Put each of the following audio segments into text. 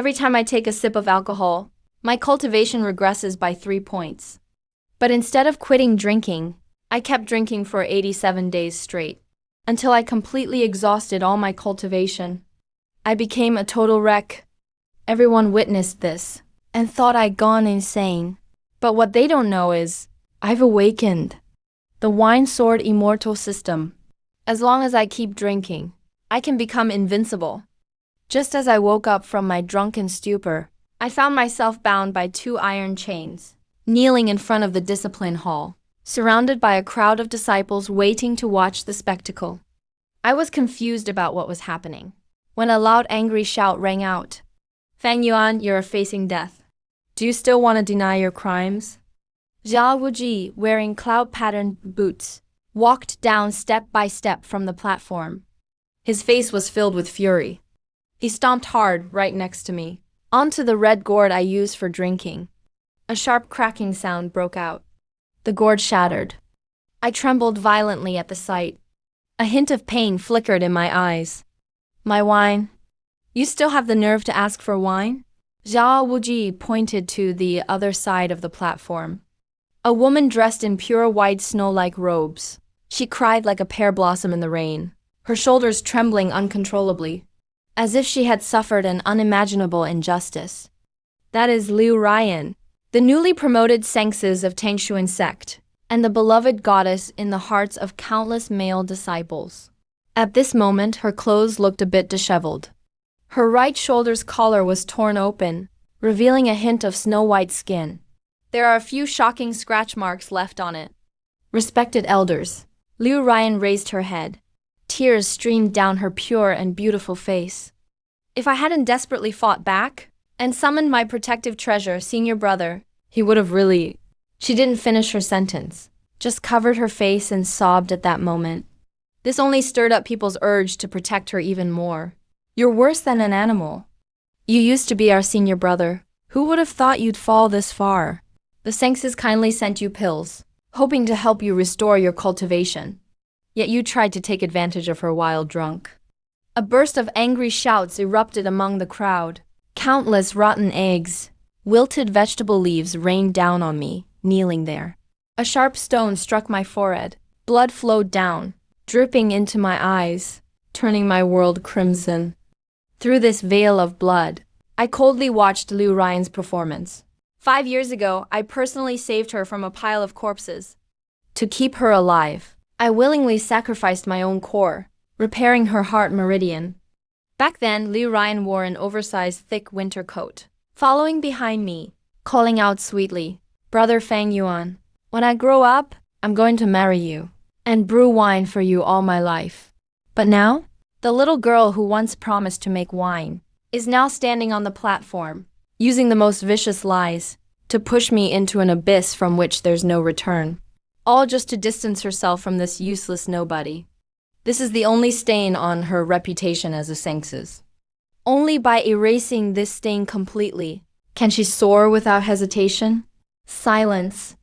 Every time I take a sip of alcohol, my cultivation regresses by 3 points. But instead of quitting drinking, I kept drinking for 87 days straight, until I completely exhausted all my cultivation. I became a total wreck. Everyone witnessed this and thought I'd gone insane. But what they don't know is, I've awakened. The wine sword immortal system. As long as I keep drinking, I can become invincible. Just as I woke up from my drunken stupor, I found myself bound by 2 iron chains, kneeling in front of the discipline hall, surrounded by a crowd of disciples waiting to watch the spectacle. I was confused about what was happening, when a loud angry shout rang out. Fang Yuan, you're facing death. Do you still want to deny your crimes? Zhao Wuji, wearing cloud-patterned boots, walked down step by step from the platform. His face was filled with fury. He stomped hard right next to me, onto the red gourd I used for drinking. A sharp cracking sound broke out. The gourd shattered. I trembled violently at the sight. A hint of pain flickered in my eyes. My wine. You still have the nerve to ask for wine? Zhao Wuji pointed to the other side of the platform. A woman dressed in pure white snow-like robes. She cried like a pear blossom in the rain, her shoulders trembling uncontrollably, as if she had suffered an unimaginable injustice. That is Liu Ryan, the newly promoted Sengses of Tangshuan sect, and the beloved goddess in the hearts of countless male disciples. At this moment, her clothes looked a bit disheveled. Her right shoulder's collar was torn open, revealing a hint of snow-white skin. There are a few shocking scratch marks left on it. Respected elders, Liu Ryan raised her head. Tears streamed down her pure and beautiful face. If I hadn't desperately fought back and summoned my protective treasure, senior brother, he would have really... She didn't finish her sentence, just covered her face and sobbed at that moment. This only stirred up people's urge to protect her even more. You're worse than an animal. You used to be our senior brother. Who would have thought you'd fall this far? The Sengses kindly sent you pills, hoping to help you restore your cultivation. Yet you tried to take advantage of her while drunk. A burst of angry shouts erupted among the crowd. Countless rotten eggs, wilted vegetable leaves rained down on me, kneeling there. A sharp stone struck my forehead. Blood flowed down, dripping into my eyes, turning my world crimson. Through this veil of blood, I coldly watched Liu Ryan's performance. 5 years ago, I personally saved her from a pile of corpses. To keep her alive, I willingly sacrificed my own core, repairing her heart meridian. Back then, Liu Ryan wore an oversized thick winter coat, following behind me, calling out sweetly, Brother Fang Yuan, when I grow up, I'm going to marry you and brew wine for you all my life. But now, the little girl who once promised to make wine is now standing on the platform, using the most vicious lies to push me into an abyss from which there's no return. All just to distance herself from this useless nobody. This is the only stain on her reputation as a Sengses. Only by erasing this stain completely can she soar without hesitation. Silence.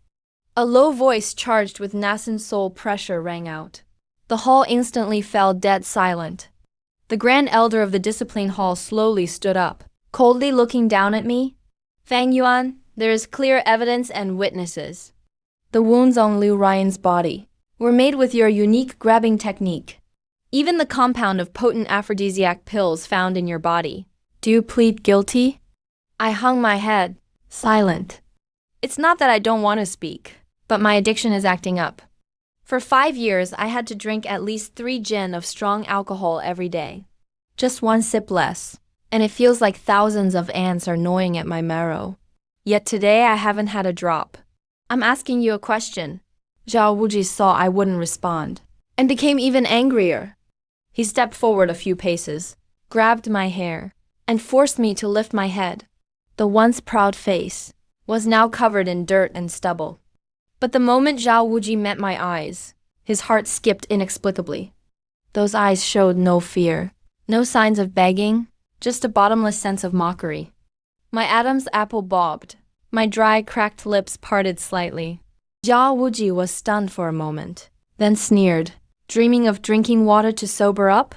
A low voice charged with nascent soul pressure rang out. The hall instantly fell dead silent. The grand elder of the discipline hall slowly stood up, coldly looking down at me. Fang Yuan, there is clear evidence and witnesses. The wounds on Liu Ryan's body were made with your unique grabbing technique. Even the compound of potent aphrodisiac pills found in your body. Do you plead guilty? I hung my head, silent. It's not that I don't want to speak, but my addiction is acting up. For 5 years, I had to drink at least 3 gin of strong alcohol every day. Just 1 sip less, and it feels like thousands of ants are gnawing at my marrow. Yet today I haven't had a drop. I'm asking you a question. Zhao Wuji saw I wouldn't respond, and became even angrier. He stepped forward a few paces, grabbed my hair, and forced me to lift my head. The once proud face was now covered in dirt and stubble. But the moment Zhao Wuji met my eyes, his heart skipped inexplicably. Those eyes showed no fear, no signs of begging, just a bottomless sense of mockery. My Adam's apple bobbed. My dry, cracked lips parted slightly. Zhao Wuji was stunned for a moment, then sneered, dreaming of drinking water to sober up?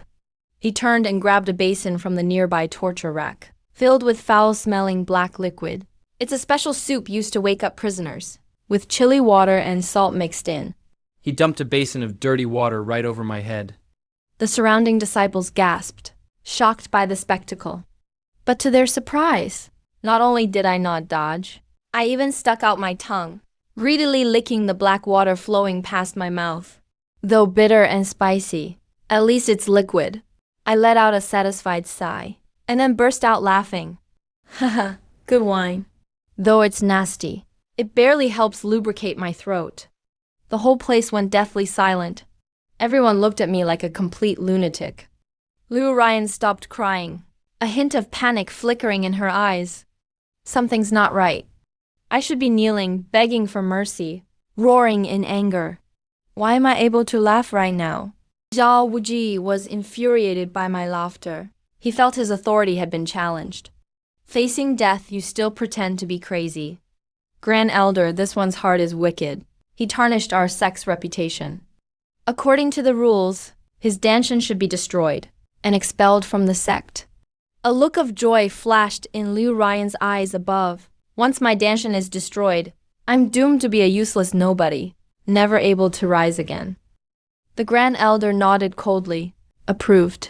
He turned and grabbed a basin from the nearby torture rack, filled with foul-smelling black liquid. It's a special soup used to wake up prisoners, with chili water and salt mixed in. He dumped a basin of dirty water right over my head. The surrounding disciples gasped, shocked by the spectacle. But to their surprise, not only did I not dodge, I even stuck out my tongue, greedily licking the black water flowing past my mouth. Though bitter and spicy, at least it's liquid. I let out a satisfied sigh, and then burst out laughing. Haha, good wine. Though it's nasty, it barely helps lubricate my throat. The whole place went deathly silent. Everyone looked at me like a complete lunatic. Liu Ryan stopped crying, a hint of panic flickering in her eyes. Something's not right. I should be kneeling, begging for mercy, roaring in anger. Why am I able to laugh right now? Zhao Wuji was infuriated by my laughter. He felt his authority had been challenged. Facing death, you still pretend to be crazy. Grand Elder, this one's heart is wicked. He tarnished our sect's reputation. According to the rules, his danshan should be destroyed and expelled from the sect. A look of joy flashed in Liu Ryan's eyes above. Once my danshan is destroyed, I'm doomed to be a useless nobody, never able to rise again. The Grand Elder nodded coldly, approved.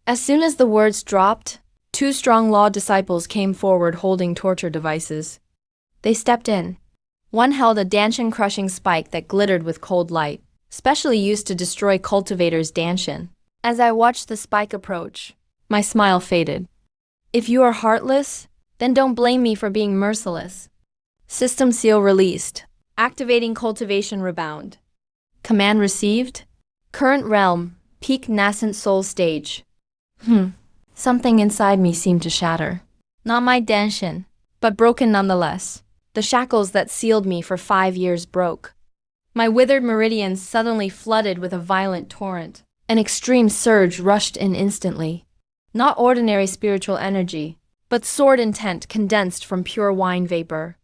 As soon as the words dropped, 2 strong law disciples came forward holding torture devices. They stepped in. One held a danshan-crushing spike that glittered with cold light, specially used to destroy cultivators' danshan. As I watched the spike approach, my smile faded. If you are heartless, then don't blame me for being merciless. System seal released. Activating cultivation rebound. Command received. Current realm, peak nascent soul stage. Something inside me seemed to shatter. Not my danshan, but broken nonetheless. The shackles that sealed me for 5 years broke. My withered meridians suddenly flooded with a violent torrent. An extreme surge rushed in instantly. Not ordinary spiritual energy, but sword intent condensed from pure wine vapor.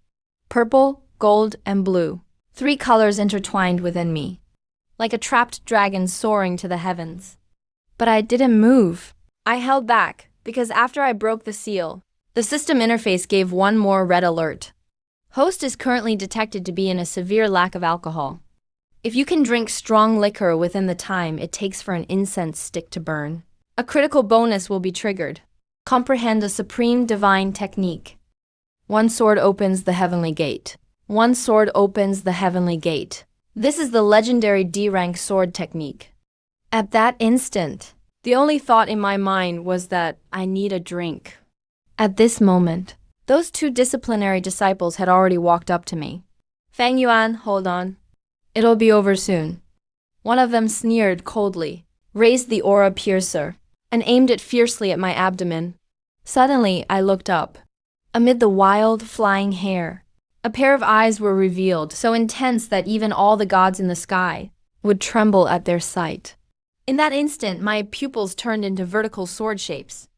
Purple, gold, and blue. 3 colors intertwined within me, like a trapped dragon soaring to the heavens. But I didn't move. I held back, because after I broke the seal, the system interface gave one more red alert. Host is currently detected to be in a severe lack of alcohol. If you can drink strong liquor within the time it takes for an incense stick to burn, a critical bonus will be triggered. Comprehend a supreme divine technique. 1 sword opens the heavenly gate. 1 sword opens the heavenly gate. This is the legendary D-rank sword technique. At that instant, the only thought in my mind was that I need a drink. At this moment, those 2 disciplinary disciples had already walked up to me. Fang Yuan, hold on. It'll be over soon. One of them sneered coldly, raised the aura piercer, and aimed it fiercely at my abdomen. Suddenly, I looked up. Amid the wild, flying hair, a pair of eyes were revealed, so intense that even all the gods in the sky would tremble at their sight. In that instant, my pupils turned into vertical sword shapes.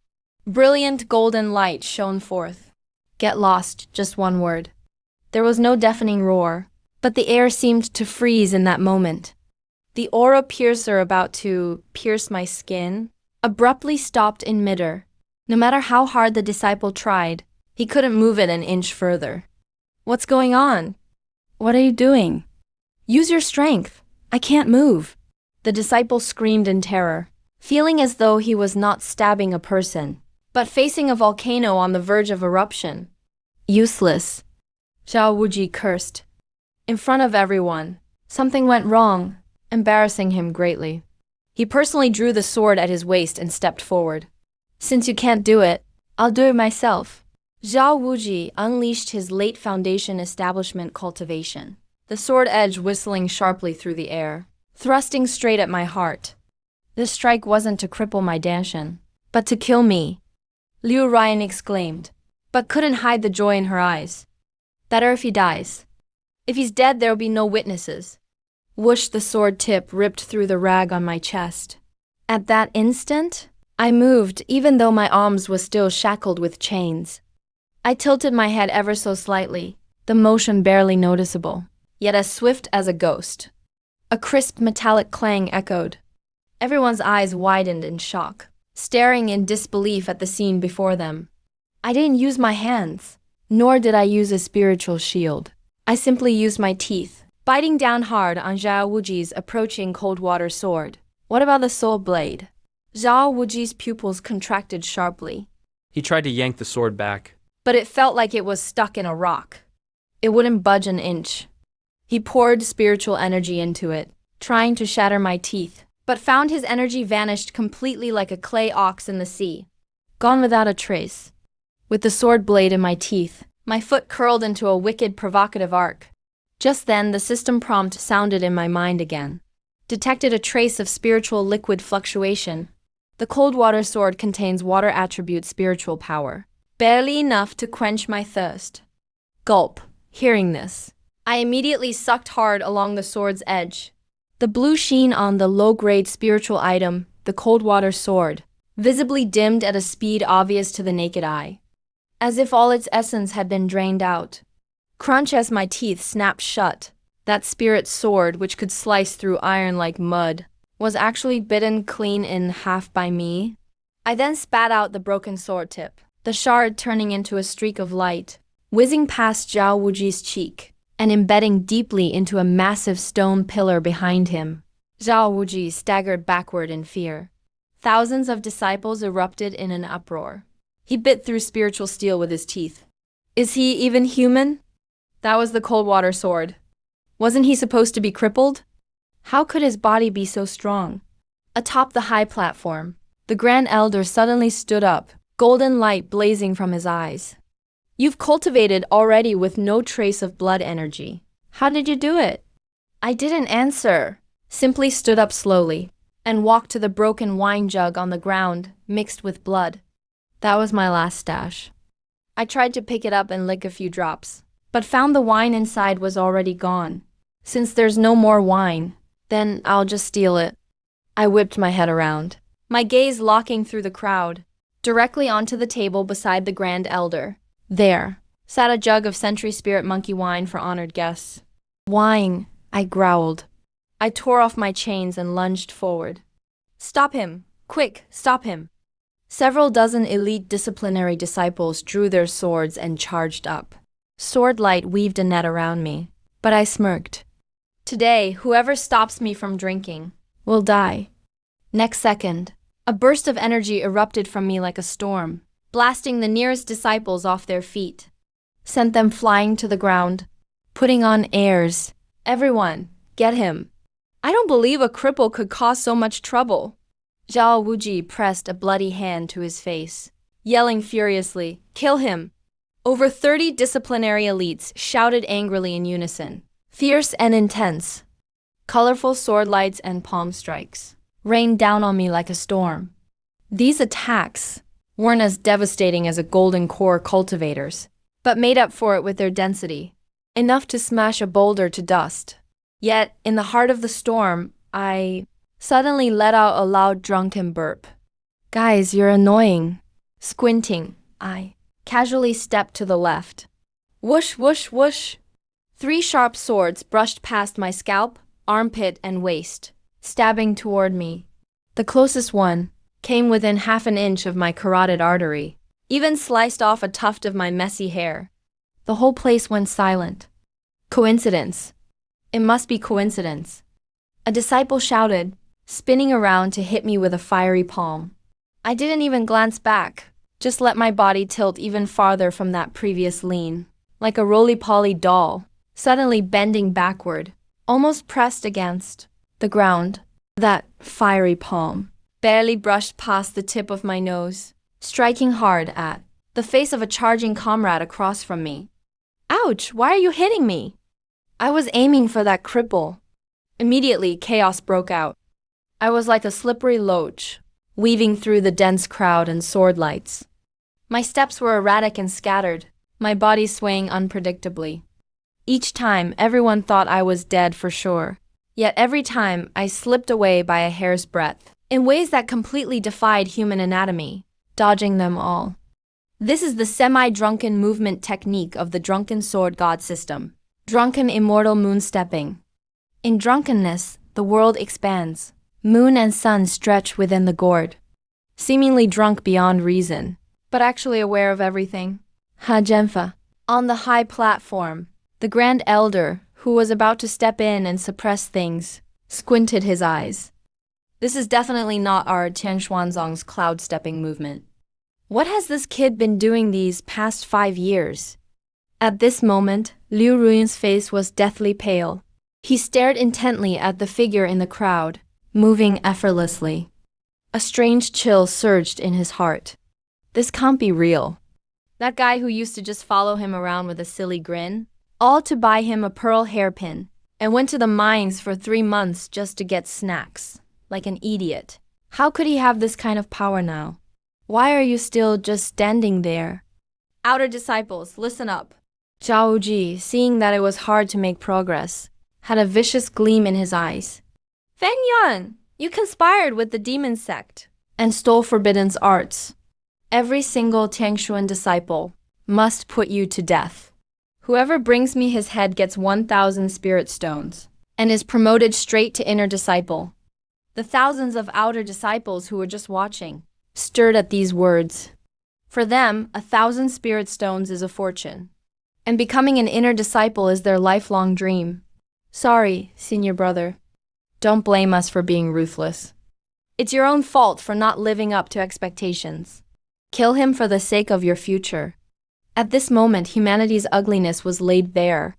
Brilliant golden light shone forth. Get lost, just one word. There was no deafening roar, but the air seemed to freeze in that moment. The aura piercer about to pierce my skin abruptly stopped in midair. No matter how hard the disciple tried, he couldn't move it an inch further. What's going on? What are you doing? Use your strength. I can't move. The disciple screamed in terror, feeling as though he was not stabbing a person, but facing a volcano on the verge of eruption. Useless. Zhao Wuji cursed. In front of everyone, something went wrong, embarrassing him greatly. He personally drew the sword at his waist and stepped forward. Since you can't do it, I'll do it myself. Zhao Wuji unleashed his late foundation establishment cultivation, the sword edge whistling sharply through the air, thrusting straight at my heart. This strike wasn't to cripple my danshan, but to kill me. Liu Ryan exclaimed, but couldn't hide the joy in her eyes. Better if he dies. If he's dead, there'll be no witnesses. Whoosh, the sword tip ripped through the rag on my chest. At that instant, I moved even though my arms was still shackled with chains. I tilted my head ever so slightly, the motion barely noticeable, yet as swift as a ghost. A crisp metallic clang echoed. Everyone's eyes widened in shock, staring in disbelief at the scene before them. I didn't use my hands, nor did I use a spiritual shield. I simply used my teeth, biting down hard on Zhao Wuji's approaching cold water sword. What about the soul blade? Zhao Wuji's pupils contracted sharply. He tried to yank the sword back. But it felt like it was stuck in a rock. It wouldn't budge an inch. He poured spiritual energy into it, trying to shatter my teeth, but found his energy vanished completely like a clay ox in the sea, gone without a trace. With the sword blade in my teeth, my foot curled into a wicked, provocative arc. Just then, the system prompt sounded in my mind again. Detected a trace of spiritual liquid fluctuation. The cold water sword contains water attribute spiritual power, barely enough to quench my thirst. Gulp. Hearing this, I immediately sucked hard along the sword's edge. The blue sheen on the low-grade spiritual item, the cold water sword, visibly dimmed at a speed obvious to the naked eye, as if all its essence had been drained out. Crunch as my teeth snapped shut. That spirit sword, which could slice through iron like mud, was actually bitten clean in half by me. I then spat out the broken sword tip, the shard turning into a streak of light, whizzing past Zhao Wuji's cheek, and embedding deeply into a massive stone pillar behind him. Zhao Wuji staggered backward in fear. Thousands of disciples erupted in an uproar. He bit through spiritual steel with his teeth. Is he even human? That was the cold water sword. Wasn't he supposed to be crippled? How could his body be so strong? Atop the high platform, the Grand Elder suddenly stood up, golden light blazing from his eyes. You've cultivated already with no trace of blood energy. How did you do it? I didn't answer, simply stood up slowly, and walked to the broken wine jug on the ground, mixed with blood. That was my last stash. I tried to pick it up and lick a few drops, but found the wine inside was already gone. Since there's no more wine, then I'll just steal it. I whipped my head around, my gaze locking through the crowd, directly onto the table beside the Grand Elder. There sat a jug of Century Spirit Monkey wine for honored guests. Wine, I growled. I tore off my chains and lunged forward. Stop him! Quick, stop him! Several dozen elite disciplinary disciples drew their swords and charged up. Sword light weaved a net around me, but I smirked. Today, whoever stops me from drinking will die. Next second, a burst of energy erupted from me like a storm, blasting the nearest disciples off their feet, sent them flying to the ground, putting on airs. Everyone, get him. I don't believe a cripple could cause so much trouble. Zhao Wuji pressed a bloody hand to his face, yelling furiously, kill him. Over 30 disciplinary elites shouted angrily in unison, fierce and intense. Colorful sword lights and palm strikes rained down on me like a storm. These attacks weren't as devastating as a golden core cultivator's, but made up for it with their density, enough to smash a boulder to dust. Yet, in the heart of the storm, I suddenly let out a loud drunken burp. Guys, you're annoying. Squinting, I casually stepped to the left. Whoosh, whoosh, whoosh. 3 sharp swords brushed past my scalp, armpit, and waist, stabbing toward me. The closest one came within half an inch of my carotid artery, even sliced off a tuft of my messy hair. The whole place went silent. Coincidence. It must be coincidence. A disciple shouted, spinning around to hit me with a fiery palm. I didn't even glance back, just let my body tilt even farther from that previous lean, like a roly-poly doll, suddenly bending backward, almost pressed against the ground. That fiery palm barely brushed past the tip of my nose, striking hard at the face of a charging comrade across from me. Ouch, why are you hitting me? I was aiming for that cripple. Immediately, chaos broke out. I was like a slippery loach, weaving through the dense crowd and sword lights. My steps were erratic and scattered, my body swaying unpredictably. Each time, everyone thought I was dead for sure. Yet every time, I slipped away by a hair's breadth, in ways that completely defied human anatomy, dodging them all. This is the semi-drunken movement technique of the drunken sword god system. Drunken immortal moonstepping. In drunkenness, the world expands. Moon and sun stretch within the gourd. Seemingly drunk beyond reason, but actually aware of everything. Hajenfa. On the high platform, the Grand Elder, who was about to step in and suppress things, squinted his eyes. This is definitely not our Tianxuanzong's cloud-stepping movement. What has this kid been doing these past 5 years? At this moment, Liu Ruyan's face was deathly pale. He stared intently at the figure in the crowd, moving effortlessly. A strange chill surged in his heart. This can't be real. That guy who used to just follow him around with a silly grin, all to buy him a pearl hairpin, and went to the mines for 3 months just to get snacks, like an idiot. How could he have this kind of power now? Why are you still just standing there? Outer disciples, listen up. Zhao Wuji, seeing that it was hard to make progress, had a vicious gleam in his eyes. Feng Yuan, you conspired with the demon sect and stole Forbidden's arts. Every single Tiangshuan disciple must put you to death. Whoever brings me his head gets 1,000 spirit stones and is promoted straight to inner disciple. The thousands of outer disciples who were just watching stirred at these words. For them, 1,000 spirit stones is a fortune, and becoming an inner disciple is their lifelong dream. Sorry, senior brother. Don't blame us for being ruthless. It's your own fault for not living up to expectations. Kill him for the sake of your future. At this moment, humanity's ugliness was laid bare.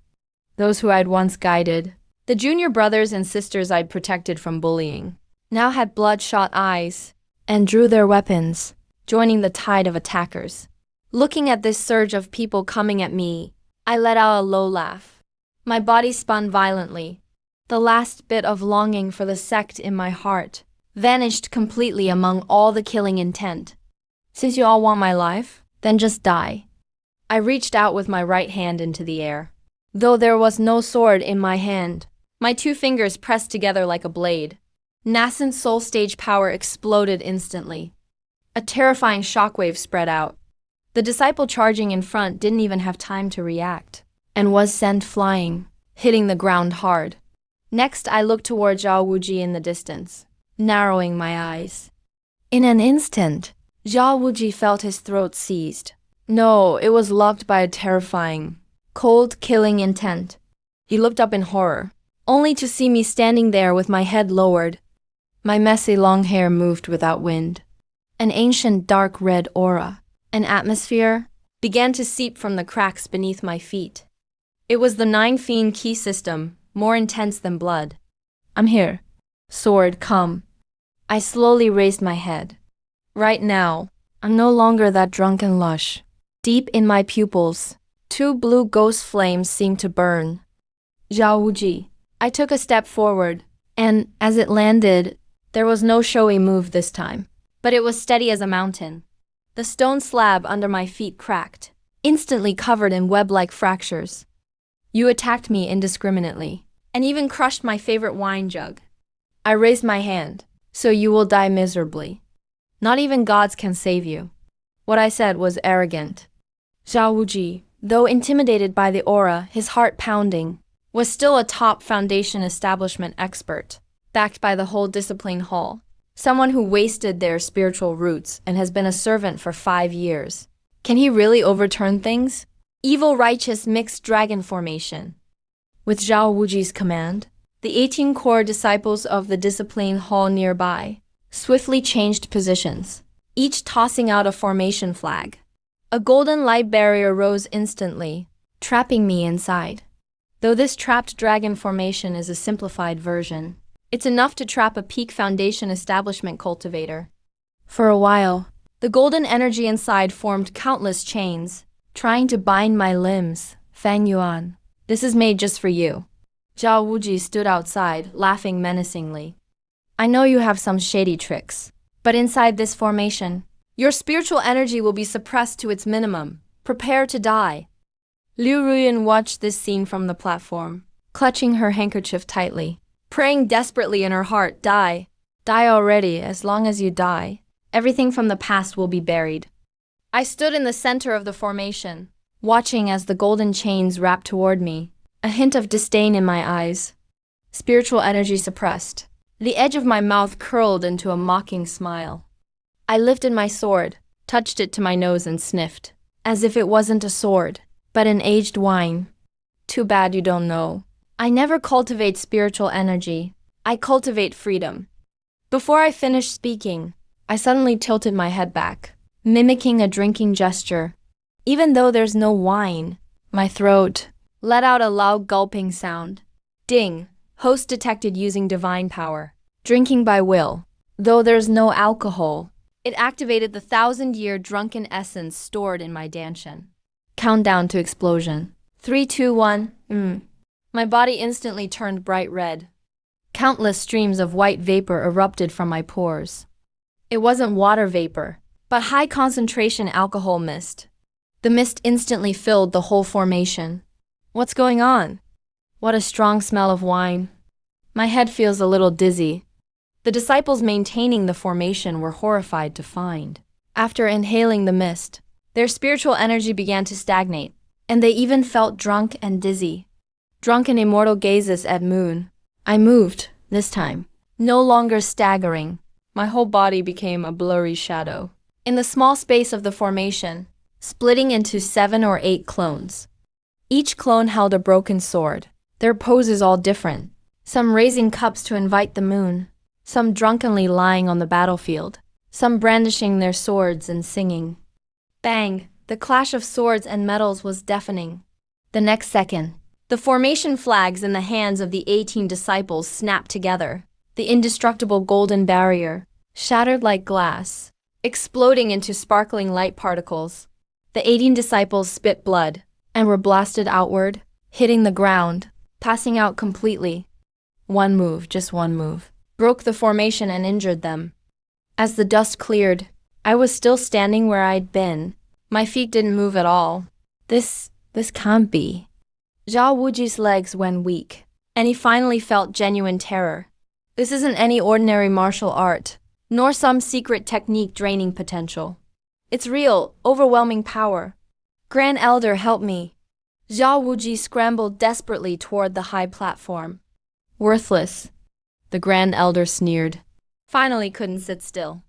Those who I'd once guided, the junior brothers and sisters I'd protected from bullying, now had bloodshot eyes and drew their weapons, joining the tide of attackers. Looking at this surge of people coming at me, I let out a low laugh. My body spun violently. The last bit of longing for the sect in my heart vanished completely among all the killing intent. Since you all want my life, then just die. I reached out with my right hand into the air. Though there was no sword in my hand, my 2 fingers pressed together like a blade. Nascent soul stage power exploded instantly. A terrifying shockwave spread out. The disciple charging in front didn't even have time to react, and was sent flying, hitting the ground hard. Next, I looked toward Zhao Wuji in the distance, narrowing my eyes. In an instant, Zhao Wuji felt his throat seized. No, it was locked by a terrifying, cold, killing intent. He looked up in horror, only to see me standing there with my head lowered. My messy long hair moved without wind. An ancient dark red aura, an atmosphere, began to seep from the cracks beneath my feet. It was the 9 fiend key system, more intense than blood. I'm here. Sword, come. I slowly raised my head. Right now, I'm no longer that drunken lush. Deep in my pupils, 2 blue ghost flames seemed to burn. Zhao Wuji. I took a step forward, and as it landed, there was no showy move this time, but it was steady as a mountain. The stone slab under my feet cracked, instantly covered in web-like fractures. You attacked me indiscriminately, and even crushed my favorite wine jug. I raised my hand, so you will die miserably. Not even gods can save you. What I said was arrogant. Zhao Wuji, though intimidated by the aura, his heart pounding, was still a top foundation establishment expert, backed by the whole discipline hall. Someone who wasted their spiritual roots and has been a servant for 5 years. Can he really overturn things? Evil righteous mixed dragon formation. With Zhao Wuji's command, the 18 core disciples of the discipline hall nearby swiftly changed positions, each tossing out a formation flag. A golden light barrier rose instantly, trapping me inside. Though this trapped dragon formation is a simplified version, it's enough to trap a peak foundation establishment cultivator. For a while, the golden energy inside formed countless chains, trying to bind my limbs. Feng Yuan, this is made just for you. Zhao Wuji stood outside, laughing menacingly. I know you have some shady tricks, but inside this formation, your spiritual energy will be suppressed to its minimum. Prepare to die. Liu Ruyan watched this scene from the platform, clutching her handkerchief tightly, praying desperately in her heart, die. Die already, as long as you die. Everything from the past will be buried. I stood in the center of the formation, watching as the golden chains wrapped toward me, a hint of disdain in my eyes. Spiritual energy suppressed. The edge of my mouth curled into a mocking smile. I lifted my sword, touched it to my nose and sniffed, as if it wasn't a sword, but an aged wine. Too bad you don't know. I never cultivate spiritual energy. I cultivate freedom. Before I finished speaking, I suddenly tilted my head back, mimicking a drinking gesture. Even though there's no wine, my throat let out a loud gulping sound. Ding! Host detected using divine power. Drinking by will. Though there's no alcohol, it activated the 1,000-year drunken essence stored in my danshan. Countdown to explosion. 3, 2, 1. My body instantly turned bright red. Countless streams of white vapor erupted from my pores. It wasn't water vapor, but high-concentration alcohol mist. The mist instantly filled the whole formation. What's going on? What a strong smell of wine. My head feels a little dizzy. The disciples maintaining the formation were horrified to find, after inhaling the mist, their spiritual energy began to stagnate, and they even felt drunk and dizzy. Drunken immortal gazes at moon. I moved, this time, no longer staggering. My whole body became a blurry shadow. In the small space of the formation, splitting into 7 or 8 clones. Each clone held a broken sword, their poses all different, some raising cups to invite the moon, some drunkenly lying on the battlefield, some brandishing their swords and singing. Bang! The clash of swords and metals was deafening. The next second, the formation flags in the hands of the 18 disciples snapped together, the indestructible golden barrier, shattered like glass, exploding into sparkling light particles. The 18 disciples spit blood and were blasted outward, hitting the ground, passing out completely. One move, just one move, broke the formation and injured them. As the dust cleared, I was still standing where I'd been. My feet didn't move at all. This can't be. Zhao Wuji's legs went weak, and he finally felt genuine terror. This isn't any ordinary martial art, nor some secret technique draining potential. It's real, overwhelming power. Grand Elder, help me. Zhao Wuji scrambled desperately toward the high platform. Worthless, the Grand Elder sneered. Finally couldn't sit still.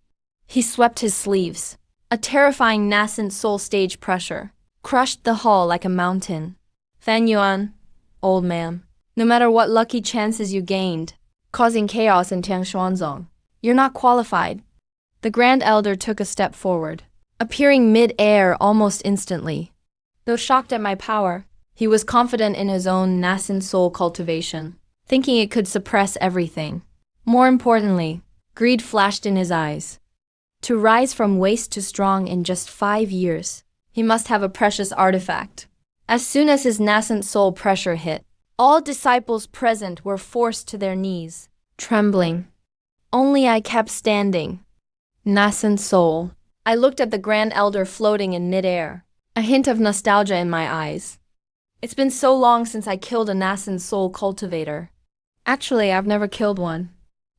He swept his sleeves. A terrifying nascent soul stage pressure crushed the hall like a mountain. Fan Yuan, old man, no matter what lucky chances you gained, causing chaos in Tianshuanzong, you're not qualified. The Grand Elder took a step forward, appearing mid-air almost instantly. Though shocked at my power, he was confident in his own nascent soul cultivation, thinking it could suppress everything. More importantly, greed flashed in his eyes. To rise from waste to strong in just 5 years, he must have a precious artifact. As soon as his nascent soul pressure hit, all disciples present were forced to their knees, trembling. Only I kept standing. Nascent soul. I looked at the Grand Elder floating in midair, a hint of nostalgia in my eyes. It's been so long since I killed a nascent soul cultivator. Actually, I've never killed one.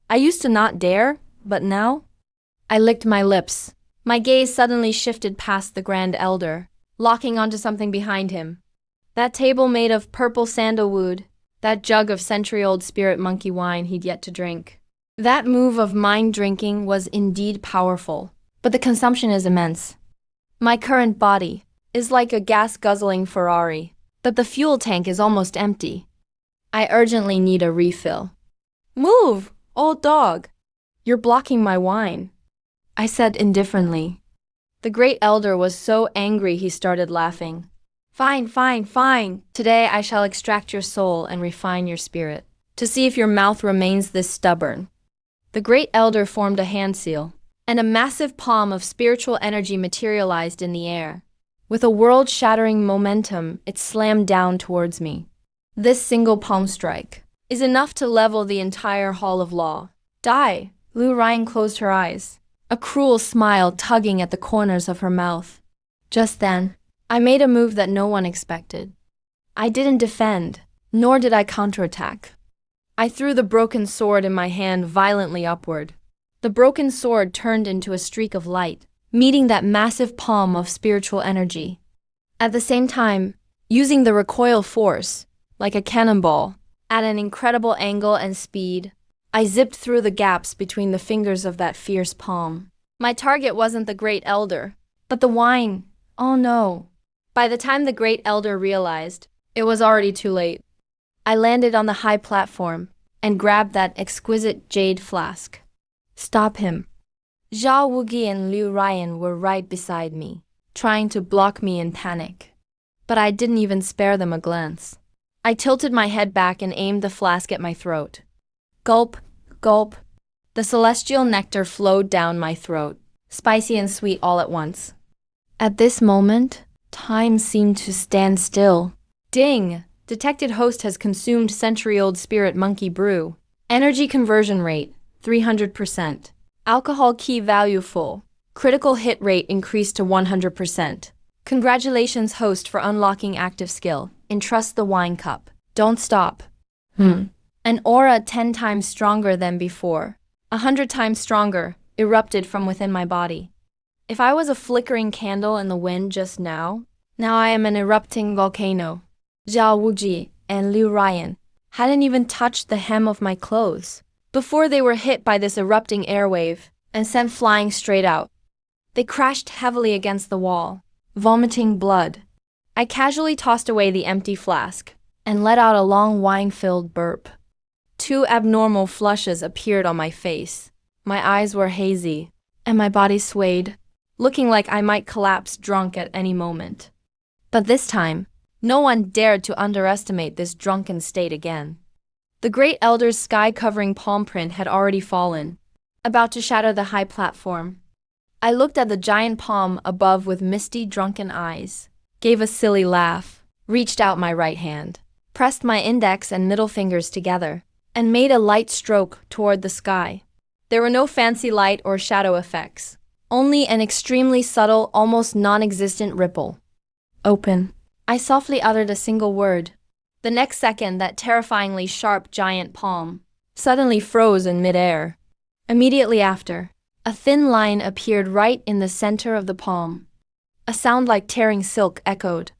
I used to not dare, but now? I licked my lips. My gaze suddenly shifted past the Grand Elder, locking onto something behind him. That table made of purple sandalwood, that jug of century-old spirit monkey wine he'd yet to drink. That move of mind drinking was indeed powerful, but the consumption is immense. My current body is like a gas-guzzling Ferrari, but the fuel tank is almost empty. I urgently need a refill. Move, old dog! You're blocking my wine, I said indifferently. The Great Elder was so angry he started laughing. Fine, fine, fine. Today I shall extract your soul and refine your spirit, to see if your mouth remains this stubborn. The Great Elder formed a hand seal, and a massive palm of spiritual energy materialized in the air. With a world-shattering momentum, it slammed down towards me. This single palm strike is enough to level the entire Hall of Law. Die! Lu Ryan closed her eyes, a cruel smile tugging at the corners of her mouth. Just then, I made a move that no one expected. I didn't defend, nor did I counterattack. I threw the broken sword in my hand violently upward. The broken sword turned into a streak of light, meeting that massive palm of spiritual energy. At the same time, using the recoil force, like a cannonball, at an incredible angle and speed, I zipped through the gaps between the fingers of that fierce palm. My target wasn't the Great Elder, But the wine, oh no. By the time the great elder realized, it was already too late. I landed on the high platform and grabbed that exquisite jade flask. Stop him. Zhao Wuji and Liu Ryan were right beside me, trying to block me in panic. But I didn't even spare them a glance. I tilted my head back and aimed the flask at my throat. Gulp, gulp. The celestial nectar flowed down my throat, spicy and sweet all at once. At this moment, time seemed to stand still. Ding! Detected host has consumed century-old spirit monkey brew. Energy conversion rate, 300%. Alcohol key value full. Critical hit rate increased to 100%. Congratulations, host, for unlocking active skill. Entrust the wine cup. Don't stop. An aura 10 times stronger than before, 100 times stronger, erupted from within my body. If I was a flickering candle in the wind just now I am an erupting volcano. Zhao Wuji and Liu Ryan hadn't even touched the hem of my clothes before they were hit by this erupting airwave and sent flying straight out. They crashed heavily against the wall, vomiting blood. I casually tossed away the empty flask and let out a long wine-filled burp. 2 abnormal flushes appeared on my face. My eyes were hazy, and my body swayed, looking like I might collapse drunk at any moment. But this time, no one dared to underestimate this drunken state again. The great elder's sky-covering palm print had already fallen, about to shatter the high platform. I looked at the giant palm above with misty, drunken eyes, gave a silly laugh, reached out my right hand, pressed my index and middle fingers together, and made a light stroke toward the sky. There were no fancy light or shadow effects, only an extremely subtle, almost non-existent ripple. Open. I softly uttered a single word. The next second, that terrifyingly sharp giant palm suddenly froze in midair. Immediately after, a thin line appeared right in the center of the palm. A sound like tearing silk echoed.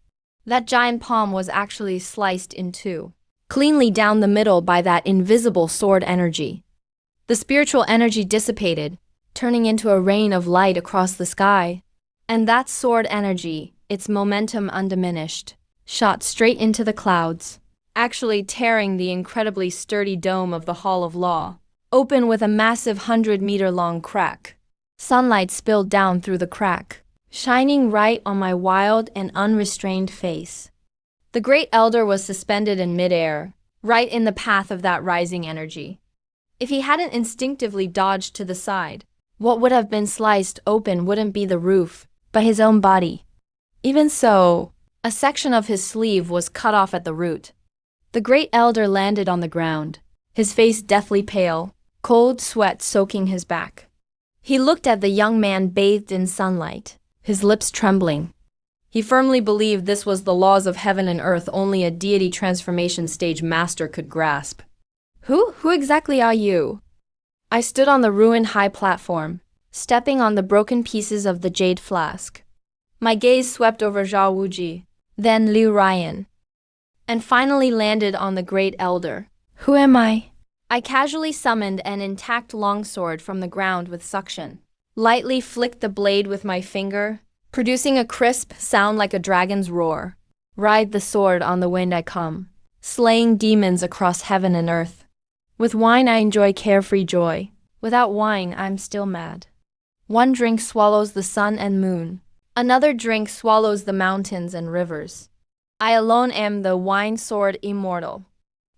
That giant palm was actually sliced in two, cleanly down the middle by that invisible sword energy. The spiritual energy dissipated, turning into a rain of light across the sky. And that sword energy, its momentum undiminished, shot straight into the clouds, actually tearing the incredibly sturdy dome of the Hall of Law open with a massive 100-meter-long crack. Sunlight spilled down through the crack, shining right on my wild and unrestrained face. The great elder was suspended in midair, right in the path of that rising energy. If he hadn't instinctively dodged to the side, what would have been sliced open wouldn't be the roof, but his own body. Even so, a section of his sleeve was cut off at the root. The great elder landed on the ground, his face deathly pale, cold sweat soaking his back. He looked at the young man bathed in sunlight, his lips trembling. He firmly believed this was the laws of heaven and earth only a deity transformation stage master could grasp. Who exactly are you? I stood on the ruined high platform, stepping on the broken pieces of the jade flask. My gaze swept over Zhao Wuji, then Liu Ryan, and finally landed on the great elder. Who am I? I casually summoned an intact longsword from the ground with suction, lightly flicked the blade with my finger, producing a crisp sound like a dragon's roar. Ride the sword on the wind I come, slaying demons across heaven and earth. With wine I enjoy carefree joy. Without wine I'm still mad. One drink swallows the sun and moon. Another drink swallows the mountains and rivers. I alone am the wine sword immortal.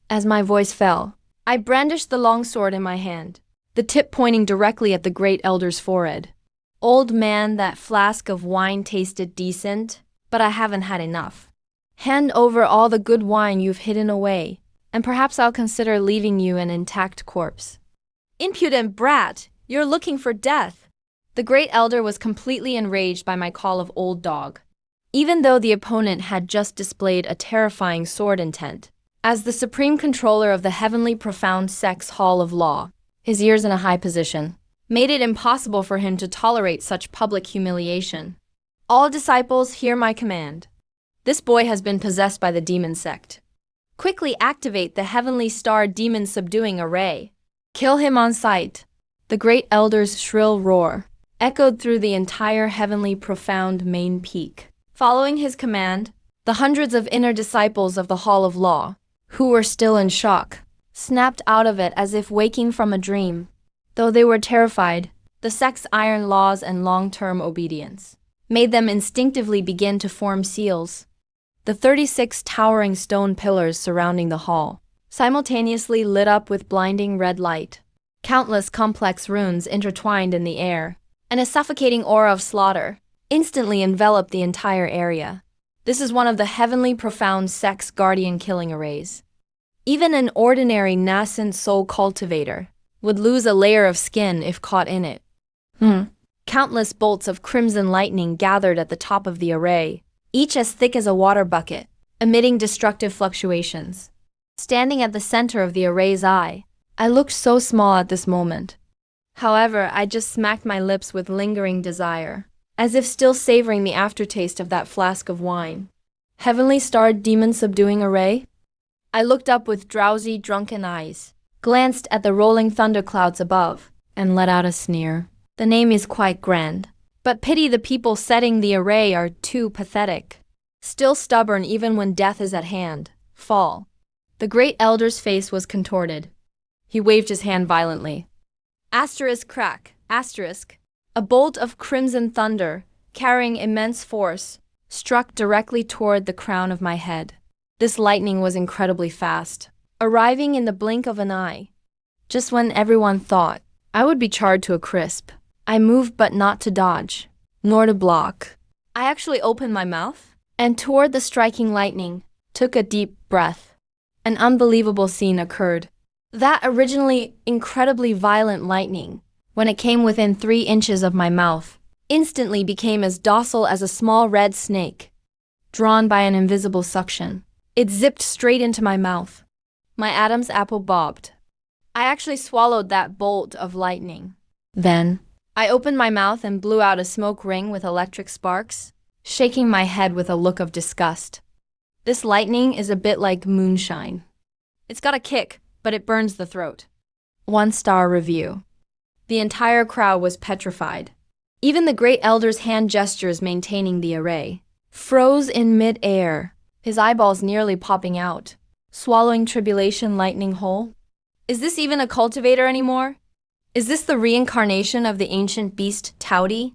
As my voice fell, I brandished the longsword in my hand, the tip pointing directly at the great elder's forehead. Old man, that flask of wine tasted decent, but I haven't had enough. Hand over all the good wine you've hidden away, and perhaps I'll consider leaving you an intact corpse. Impudent brat, you're looking for death. The great elder was completely enraged by my call of old dog, even though the opponent had just displayed a terrifying sword intent. As the supreme controller of the heavenly profound sex hall of law, his ears in a high position, made it impossible for him to tolerate such public humiliation. All disciples, hear my command. This boy has been possessed by the demon sect. Quickly activate the heavenly star demon subduing array. Kill him on sight. The great elder's shrill roar, echoed through the entire heavenly profound main peak. Following his command, the hundreds of inner disciples of the Hall of Law, who were still in shock, snapped out of it as if waking from a dream. Though they were terrified, the sect's iron laws and long-term obedience made them instinctively begin to form seals. The 36 towering stone pillars surrounding the hall simultaneously lit up with blinding red light. Countless complex runes intertwined in the air, and a suffocating aura of slaughter instantly enveloped the entire area. This is one of the heavenly profound sect's guardian killing arrays. Even an ordinary nascent soul cultivator would lose a layer of skin if caught in it. Countless bolts of crimson lightning gathered at the top of the array, each as thick as a water bucket, emitting destructive fluctuations. Standing at the center of the array's eye, I looked so small at this moment. However, I just smacked my lips with lingering desire, as if still savoring the aftertaste of that flask of wine. Heavenly starred demon subduing array? I looked up with drowsy, drunken eyes, glanced at the rolling thunderclouds above, and let out a sneer. The name is quite grand, but pity the people setting the array are too pathetic. Still stubborn even when death is at hand. Fall. The great elder's face was contorted. He waved his hand violently. Asterisk crack, asterisk. A bolt of crimson thunder, carrying immense force, struck directly toward the crown of my head. This lightning was incredibly fast, arriving in the blink of an eye. Just when everyone thought I would be charred to a crisp, I moved but not to dodge, nor to block. I actually opened my mouth, and toward the striking lightning, took a deep breath. An unbelievable scene occurred. That originally incredibly violent lightning, when it came within 3 inches of my mouth, instantly became as docile as a small red snake. Drawn by an invisible suction, it zipped straight into my mouth. My Adam's apple bobbed. I actually swallowed that bolt of lightning. Then, I opened my mouth and blew out a smoke ring with electric sparks, shaking my head with a look of disgust. This lightning is a bit like moonshine. It's got a kick, but it burns the throat. 1-star review. The entire crowd was petrified. Even the great elder's hand gestures maintaining the array froze in mid-air, his eyeballs nearly popping out. Swallowing tribulation lightning whole? Is this even a cultivator anymore? Is this the reincarnation of the ancient beast Towdy?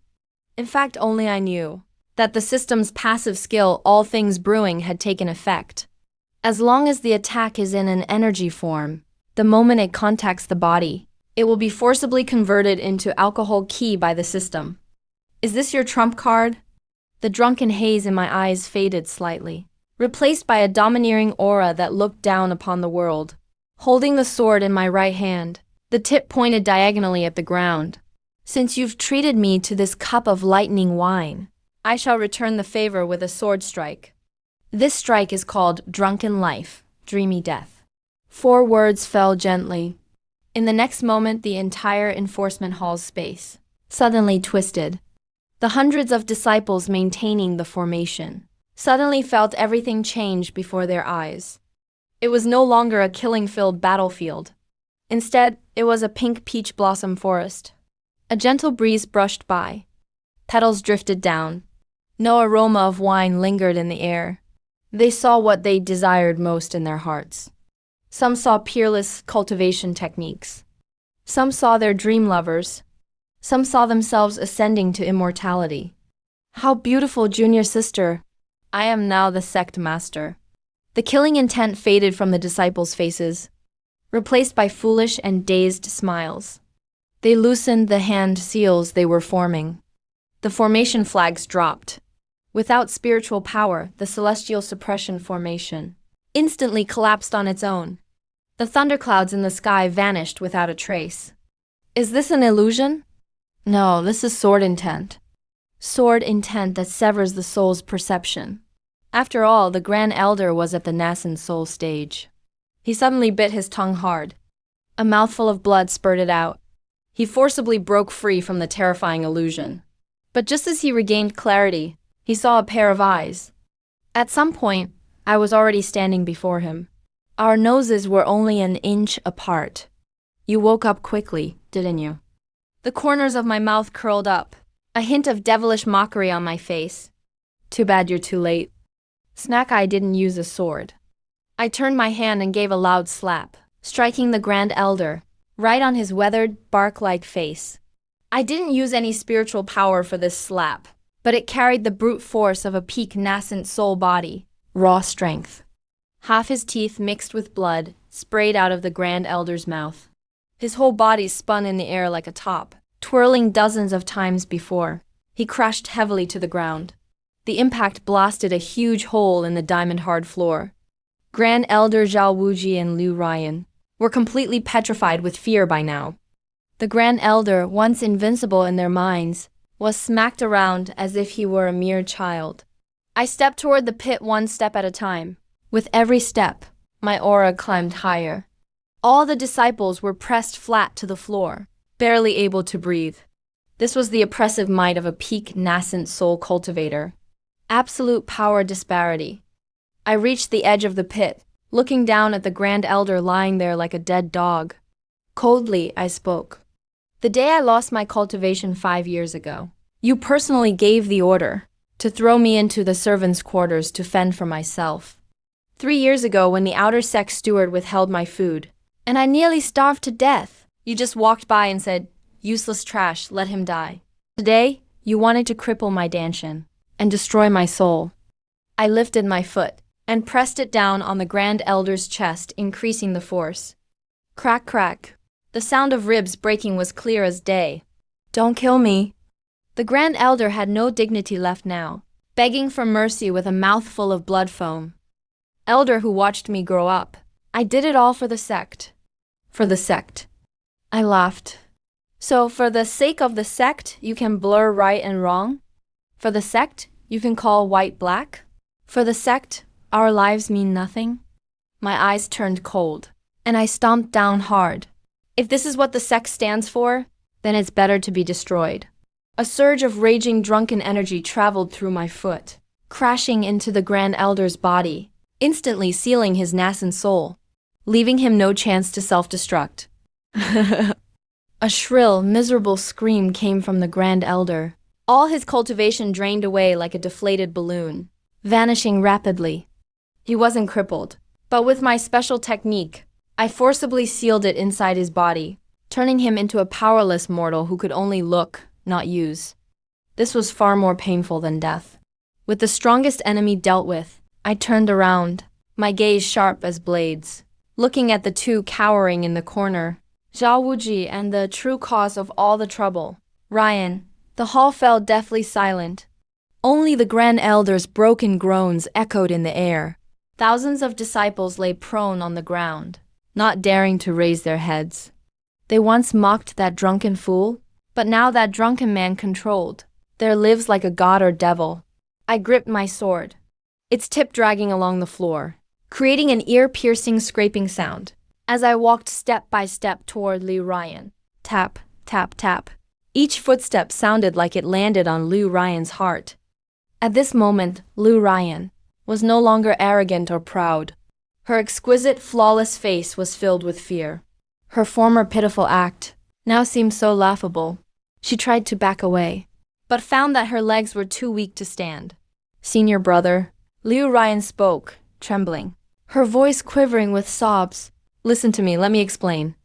In fact, only I knew that the system's passive skill, All Things Brewing, had taken effect. As long as the attack is in an energy form, the moment it contacts the body, it will be forcibly converted into alcohol key by the system. Is this your trump card? The drunken haze in my eyes faded slightly, replaced by a domineering aura that looked down upon the world. Holding the sword in my right hand, the tip pointed diagonally at the ground. Since you've treated me to this cup of lightning wine, I shall return the favor with a sword strike. This strike is called Drunken Life, Dreamy Death. 4 words fell gently. In the next moment, the entire enforcement hall's space suddenly twisted. The hundreds of disciples maintaining the formation suddenly felt everything change before their eyes. It was no longer a killing-filled battlefield. Instead, it was a pink peach blossom forest. A gentle breeze brushed by. Petals drifted down. No aroma of wine lingered in the air. They saw what they desired most in their hearts. Some saw peerless cultivation techniques. Some saw their dream lovers. Some saw themselves ascending to immortality. How beautiful, junior sister! I am now the sect master. The killing intent faded from the disciples' faces, replaced by foolish and dazed smiles. They loosened the hand seals they were forming. The formation flags dropped. Without spiritual power, the celestial suppression formation instantly collapsed on its own. The thunderclouds in the sky vanished without a trace. Is this an illusion? No, this is sword intent. Sword intent that severs the soul's perception. After all, the Grand Elder was at the nascent soul stage. He suddenly bit his tongue hard. A mouthful of blood spurted out. He forcibly broke free from the terrifying illusion. But just as he regained clarity, he saw a pair of eyes. At some point, I was already standing before him. Our noses were only an inch apart. You woke up quickly, didn't you? The corners of my mouth curled up, a hint of devilish mockery on my face. Too bad you're too late. Snack I didn't use a sword. I turned my hand and gave a loud slap, striking the Grand Elder, right on his weathered, bark-like face. I didn't use any spiritual power for this slap, but it carried the brute force of a peak nascent soul body, raw strength. Half his teeth mixed with blood sprayed out of the Grand Elder's mouth. His whole body spun in the air like a top, twirling dozens of times before he crashed heavily to the ground. The impact blasted a huge hole in the diamond-hard floor. Grand Elder Zhao Wuji and Liu Ryan were completely petrified with fear by now. The Grand Elder, once invincible in their minds, was smacked around as if he were a mere child. I stepped toward the pit one step at a time. With every step, my aura climbed higher. All the disciples were pressed flat to the floor, barely able to breathe. This was the oppressive might of a peak nascent soul cultivator. Absolute power disparity. I reached the edge of the pit, looking down at the Grand Elder lying there like a dead dog. Coldly, I spoke. The day I lost my cultivation 5 years ago, you personally gave the order to throw me into the servants' quarters to fend for myself. 3 years ago, when the outer sect steward withheld my food, and I nearly starved to death, you just walked by and said, "Useless trash, let him die." Today, you wanted to cripple my Danshan and destroy my soul. I lifted my foot and pressed it down on the Grand Elder's chest, increasing the force. Crack, crack. The sound of ribs breaking was clear as day. Don't kill me. The Grand Elder had no dignity left now, begging for mercy with a mouthful of blood foam. Elder who watched me grow up, I did it all for the sect. For the sect. I laughed. So for the sake of the sect, you can blur right and wrong? For the sect, you can call white black? For the sect, our lives mean nothing? My eyes turned cold, and I stomped down hard. If this is what the sect stands for, then it's better to be destroyed. A surge of raging drunken energy traveled through my foot, crashing into the Grand Elder's body, instantly sealing his nascent soul, leaving him no chance to self-destruct. A shrill, miserable scream came from the Grand Elder. All his cultivation drained away like a deflated balloon, vanishing rapidly. He wasn't crippled, but with my special technique, I forcibly sealed it inside his body, turning him into a powerless mortal who could only look, not use. This was far more painful than death. With the strongest enemy dealt with, I turned around, my gaze sharp as blades, looking at the two cowering in the corner, Zhao Wuji and the true cause of all the trouble, Ryan. The hall fell deathly silent. Only the Grand Elder's broken groans echoed in the air. Thousands of disciples lay prone on the ground, not daring to raise their heads. They once mocked that drunken fool, but now that drunken man controlled their lives like a god or devil. I gripped my sword, its tip dragging along the floor, creating an ear-piercing scraping sound, as I walked step by step toward Liu Ryan. Tap, tap, tap. Each footstep sounded like it landed on Liu Ryan's heart. At this moment, Liu Ryan was no longer arrogant or proud. Her exquisite, flawless face was filled with fear. Her former pitiful act now seemed so laughable. She tried to back away, but found that her legs were too weak to stand. "Senior brother," Liu Ryan spoke, trembling, her voice quivering with sobs. "Listen to me, let me explain.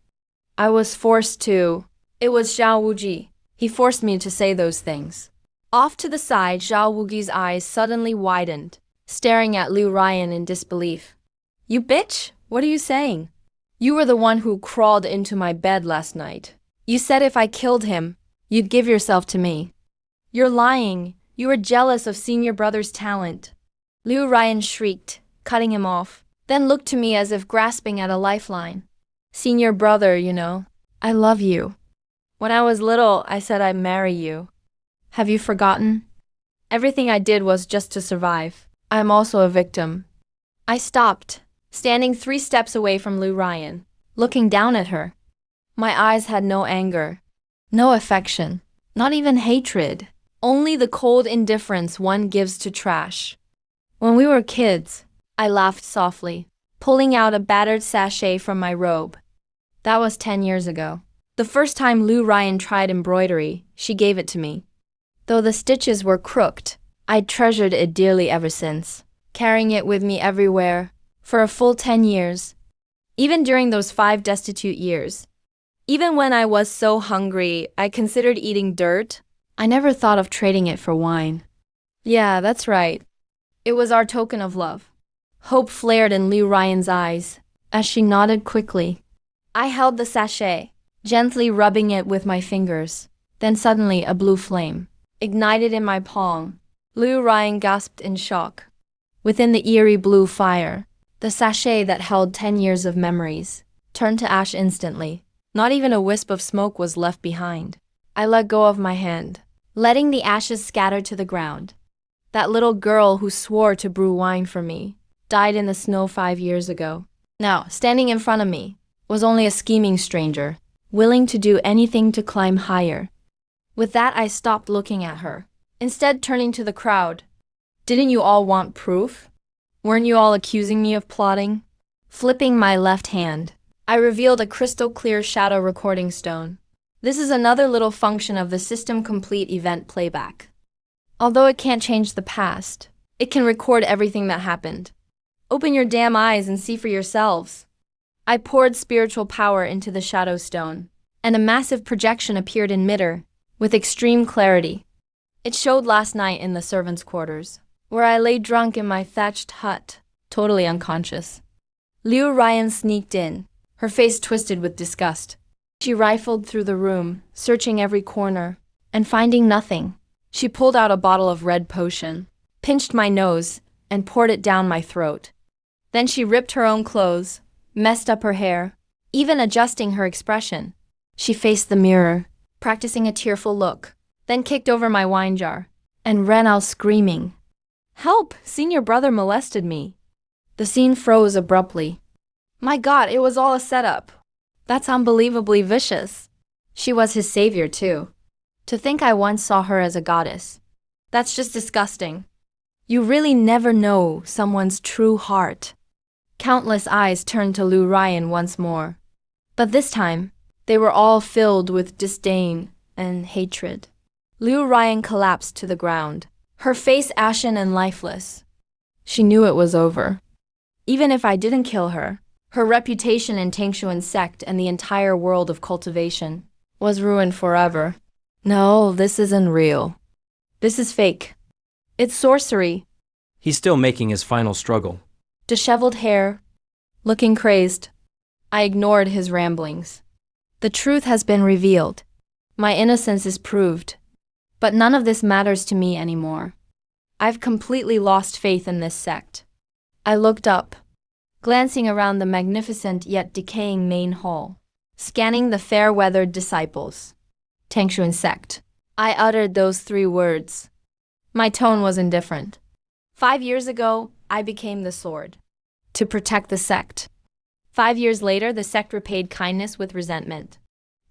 I was forced to. It was Zhao Wuji. He forced me to say those things." Off to the side, Zhao Wuji's eyes suddenly widened, staring at Liu Ryan in disbelief. "You bitch? What are you saying? You were the one who crawled into my bed last night. You said if I killed him, you'd give yourself to me. You're lying. You were jealous of senior brother's talent." Liu Ryan shrieked, cutting him off, then looked to me as if grasping at a lifeline. "Senior brother, you know, I love you. When I was little, I said I'd marry you. Have you forgotten? Everything I did was just to survive. I'm also a victim." I stopped, standing 3 steps away from Liu Ryan, looking down at her. My eyes had no anger, no affection, not even hatred, only the cold indifference one gives to trash. When we were kids, I laughed softly, pulling out a battered sachet from my robe. That was 10 years ago. The first time Liu Ryan tried embroidery, she gave it to me. Though the stitches were crooked, I'd treasured it dearly ever since, carrying it with me everywhere, for a full 10 years. Even during those 5 destitute years. Even when I was so hungry, I considered eating dirt. I never thought of trading it for wine. Yeah, that's right. It was our token of love. Hope flared in Liu Ryan's eyes, as she nodded quickly. I held the sachet, gently rubbing it with my fingers. Then suddenly a blue flame ignited in my palm. Liu Ryan gasped in shock. Within the eerie blue fire, the sachet that held 10 years of memories turned to ash instantly. Not even a wisp of smoke was left behind. I let go of my hand, letting the ashes scatter to the ground. That little girl who swore to brew wine for me died in the snow 5 years ago. Now, standing in front of me was only a scheming stranger, willing to do anything to climb higher. With that, I stopped looking at her, instead turning to the crowd. Didn't you all want proof? Weren't you all accusing me of plotting? Flipping my left hand, I revealed a crystal-clear shadow recording stone. This is another little function of the System Complete event playback. Although it can't change the past, it can record everything that happened. Open your damn eyes and see for yourselves. I poured spiritual power into the shadow stone, and a massive projection appeared in midair, with extreme clarity. It showed last night in the servants' quarters, where I lay drunk in my thatched hut, totally unconscious. Liu Ryan sneaked in, her face twisted with disgust. She rifled through the room, searching every corner, and finding nothing. She pulled out a bottle of red potion, pinched my nose, and poured it down my throat. Then she ripped her own clothes, messed up her hair, even adjusting her expression. She faced the mirror, practicing a tearful look, then kicked over my wine jar, and ran out screaming. Help! Senior brother molested me. The scene froze abruptly. My God, it was all a setup. That's unbelievably vicious. She was his savior, too. To think I once saw her as a goddess. That's just disgusting. You really never know someone's true heart. Countless eyes turned to Liu Ryan once more. But this time, they were all filled with disdain and hatred. Liu Ryan collapsed to the ground, her face ashen and lifeless. She knew it was over. Even if I didn't kill her, her reputation in Tangshuan's sect and the entire world of cultivation was ruined forever. No, this isn't real. This is fake. It's sorcery. He's still making his final struggle. Disheveled hair, looking crazed. I ignored his ramblings. The truth has been revealed. My innocence is proved. But none of this matters to me anymore. I've completely lost faith in this sect. I looked up, glancing around the magnificent yet decaying main hall, scanning the fair-weathered disciples. Tangshuan sect. I uttered those 3 words. My tone was indifferent. 5 years ago, I became the sword. To protect the sect. 5 years later, the sect repaid kindness with resentment,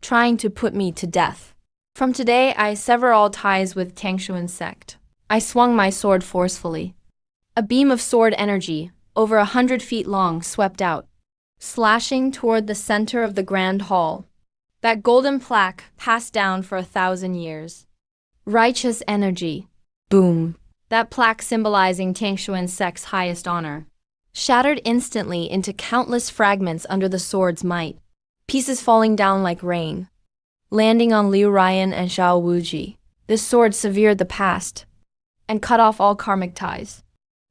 trying to put me to death. From today, I sever all ties with Tangshuan sect. I swung my sword forcefully. A beam of sword energy, over 100 feet long, swept out, slashing toward the center of the grand hall. That golden plaque passed down for 1,000 years. Righteous energy. Boom. That plaque symbolizing Tangshuan sect's highest honor, shattered instantly into countless fragments under the sword's might, pieces falling down like rain, landing on Liu Ryan and Xiao Wuji. This sword severed the past and cut off all karmic ties.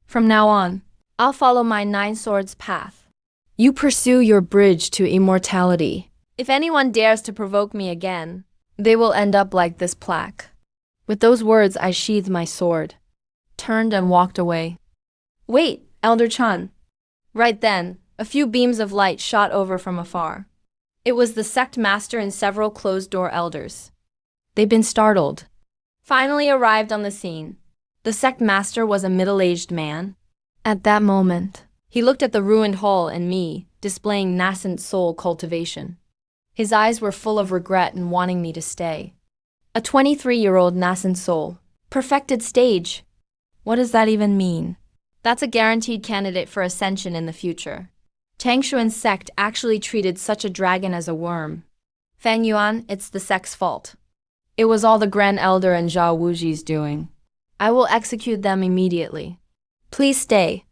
From now on, I'll follow my 9 swords path. You pursue your bridge to immortality. If anyone dares to provoke me again, they will end up like this plaque. With those words, I sheathed my sword, turned and walked away. Wait, Elder Chun. Right then, a few beams of light shot over from afar. It was the sect master and several closed-door elders. They'd been startled. Finally arrived on the scene. The sect master was a middle-aged man. At that moment, he looked at the ruined hall and me, displaying nascent soul cultivation. His eyes were full of regret and wanting me to stay. A 23-year-old nascent soul. Perfected stage. What does that even mean? That's a guaranteed candidate for ascension in the future. Tangshuan's sect actually treated such a dragon as a worm. Fang Yuan, it's the sect's fault. It was all the Grand Elder and Zhao Wuji's doing. I will execute them immediately. Please stay.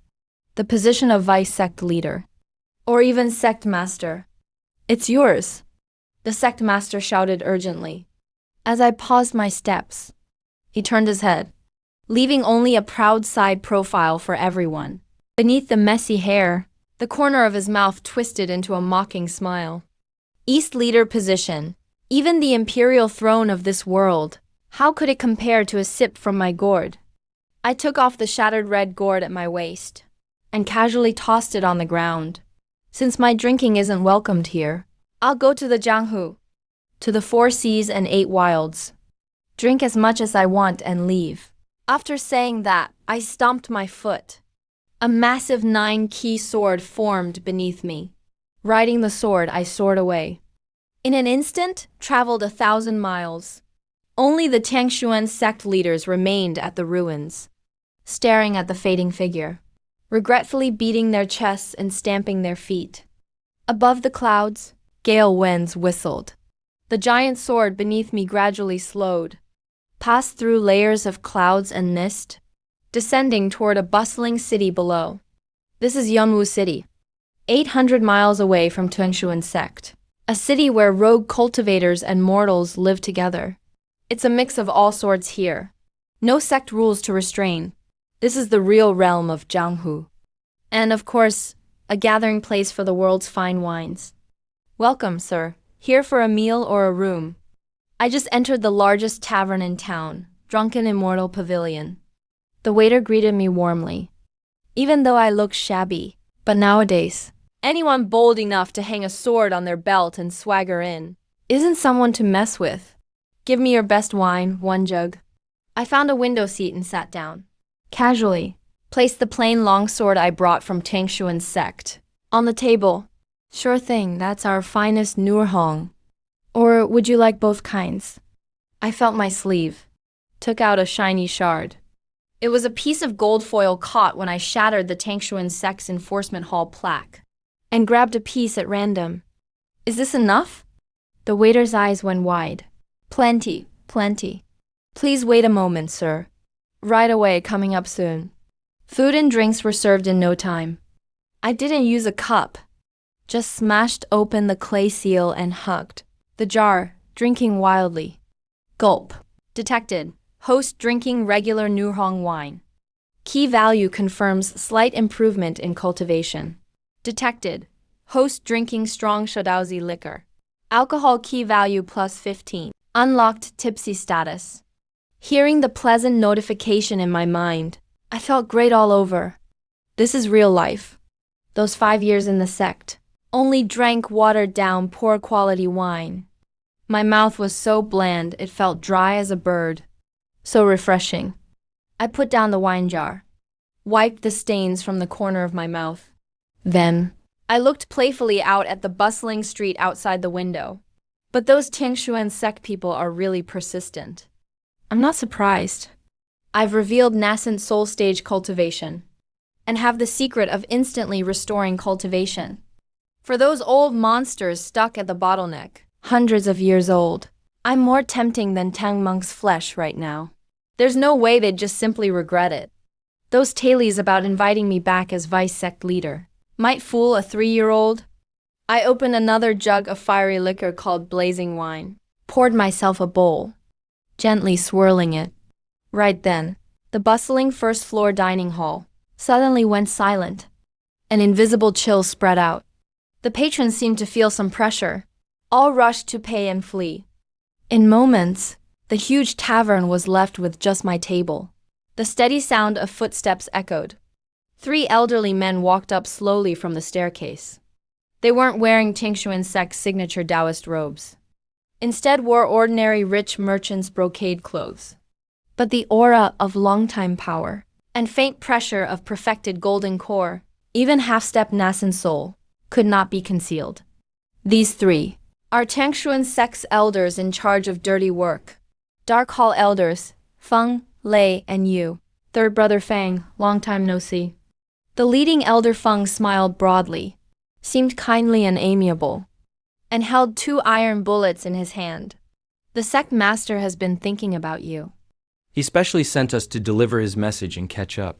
The position of vice sect leader. Or even sect master. It's yours. The sect master shouted urgently. As I paused my steps, he turned his head, leaving only a proud side profile for everyone. Beneath the messy hair, the corner of his mouth twisted into a mocking smile. East leader position. Even the imperial throne of this world. How could it compare to a sip from my gourd? I took off the shattered red gourd at my waist and casually tossed it on the ground. Since my drinking isn't welcomed here, I'll go to the Jianghu, to the 4 seas and 8 wilds. Drink as much as I want and leave. After saying that, I stomped my foot. A massive 9-key sword formed beneath me. Riding the sword, I soared away. In an instant, traveled 1,000 miles. Only the Tangshuan sect leaders remained at the ruins, staring at the fading figure, regretfully beating their chests and stamping their feet. Above the clouds, gale winds whistled. The giant sword beneath me gradually slowed, passed through layers of clouds and mist, descending toward a bustling city below. This is Yunwu City, 800 miles away from Tangshuan sect. A city where rogue cultivators and mortals live together. It's a mix of all sorts here. No sect rules to restrain. This is the real realm of Jianghu. And of course, a gathering place for the world's fine wines. Welcome, sir. Here for a meal or a room? I just entered the largest tavern in town, Drunken Immortal Pavilion. The waiter greeted me warmly, even though I looked shabby. But nowadays, anyone bold enough to hang a sword on their belt and swagger in isn't someone to mess with. Give me your best wine, 1 jug. I found a window seat and sat down. Casually, placed the plain longsword I brought from Tangshuan sect on the table. Sure thing, that's our finest Nurhong. Or would you like both kinds? I felt my sleeve, took out a shiny shard. It was a piece of gold foil caught when I shattered the Tangshuan sect's enforcement hall plaque, and grabbed a piece at random. Is this enough? The waiter's eyes went wide. Plenty, plenty. Please wait a moment, sir. Right away, coming up soon. Food and drinks were served in no time. I didn't use a cup, just smashed open the clay seal and hugged the jar, drinking wildly. Gulp. Detected. Host drinking regular Nurhong wine. Key value confirms slight improvement in cultivation. Detected. Host drinking strong Shodaozi liquor. Alcohol key value plus 15. Unlocked tipsy status. Hearing the pleasant notification in my mind, I felt great all over. This is real life. Those 5 years in the sect, only drank watered down poor quality wine. My mouth was so bland it felt dry as a bird. So refreshing. I put down the wine jar, wiped the stains from the corner of my mouth. Then, I looked playfully out at the bustling street outside the window. But those Tangshuan sect people are really persistent. I'm not surprised. I've revealed nascent soul stage cultivation, and have the secret of instantly restoring cultivation. For those old monsters stuck at the bottleneck, hundreds of years old, I'm more tempting than Tang Monk's flesh right now. There's no way they'd just simply regret it. Those tales about inviting me back as vice sect leader might fool a 3-year-old. I opened another jug of fiery liquor called blazing wine, poured myself a bowl, gently swirling it. Right then, the bustling first-floor dining hall suddenly went silent. An invisible chill spread out. The patrons seemed to feel some pressure. All rushed to pay and flee. In moments, the huge tavern was left with just my table. The steady sound of footsteps echoed. 3 elderly men walked up slowly from the staircase. They weren't wearing Tangshuan sect's signature Taoist robes. Instead wore ordinary rich merchants' brocade clothes. But the aura of longtime power and faint pressure of perfected golden core, even half-step nascent soul, could not be concealed. These 3 are Tangshuan sect's elders in charge of dirty work. Dark Hall elders, Feng, Lei, and Yu. Third brother Fang, long time no see. The leading elder Feng smiled broadly, seemed kindly and amiable, and held 2 iron bullets in his hand. The sect master has been thinking about you. He specially sent us to deliver his message and catch up.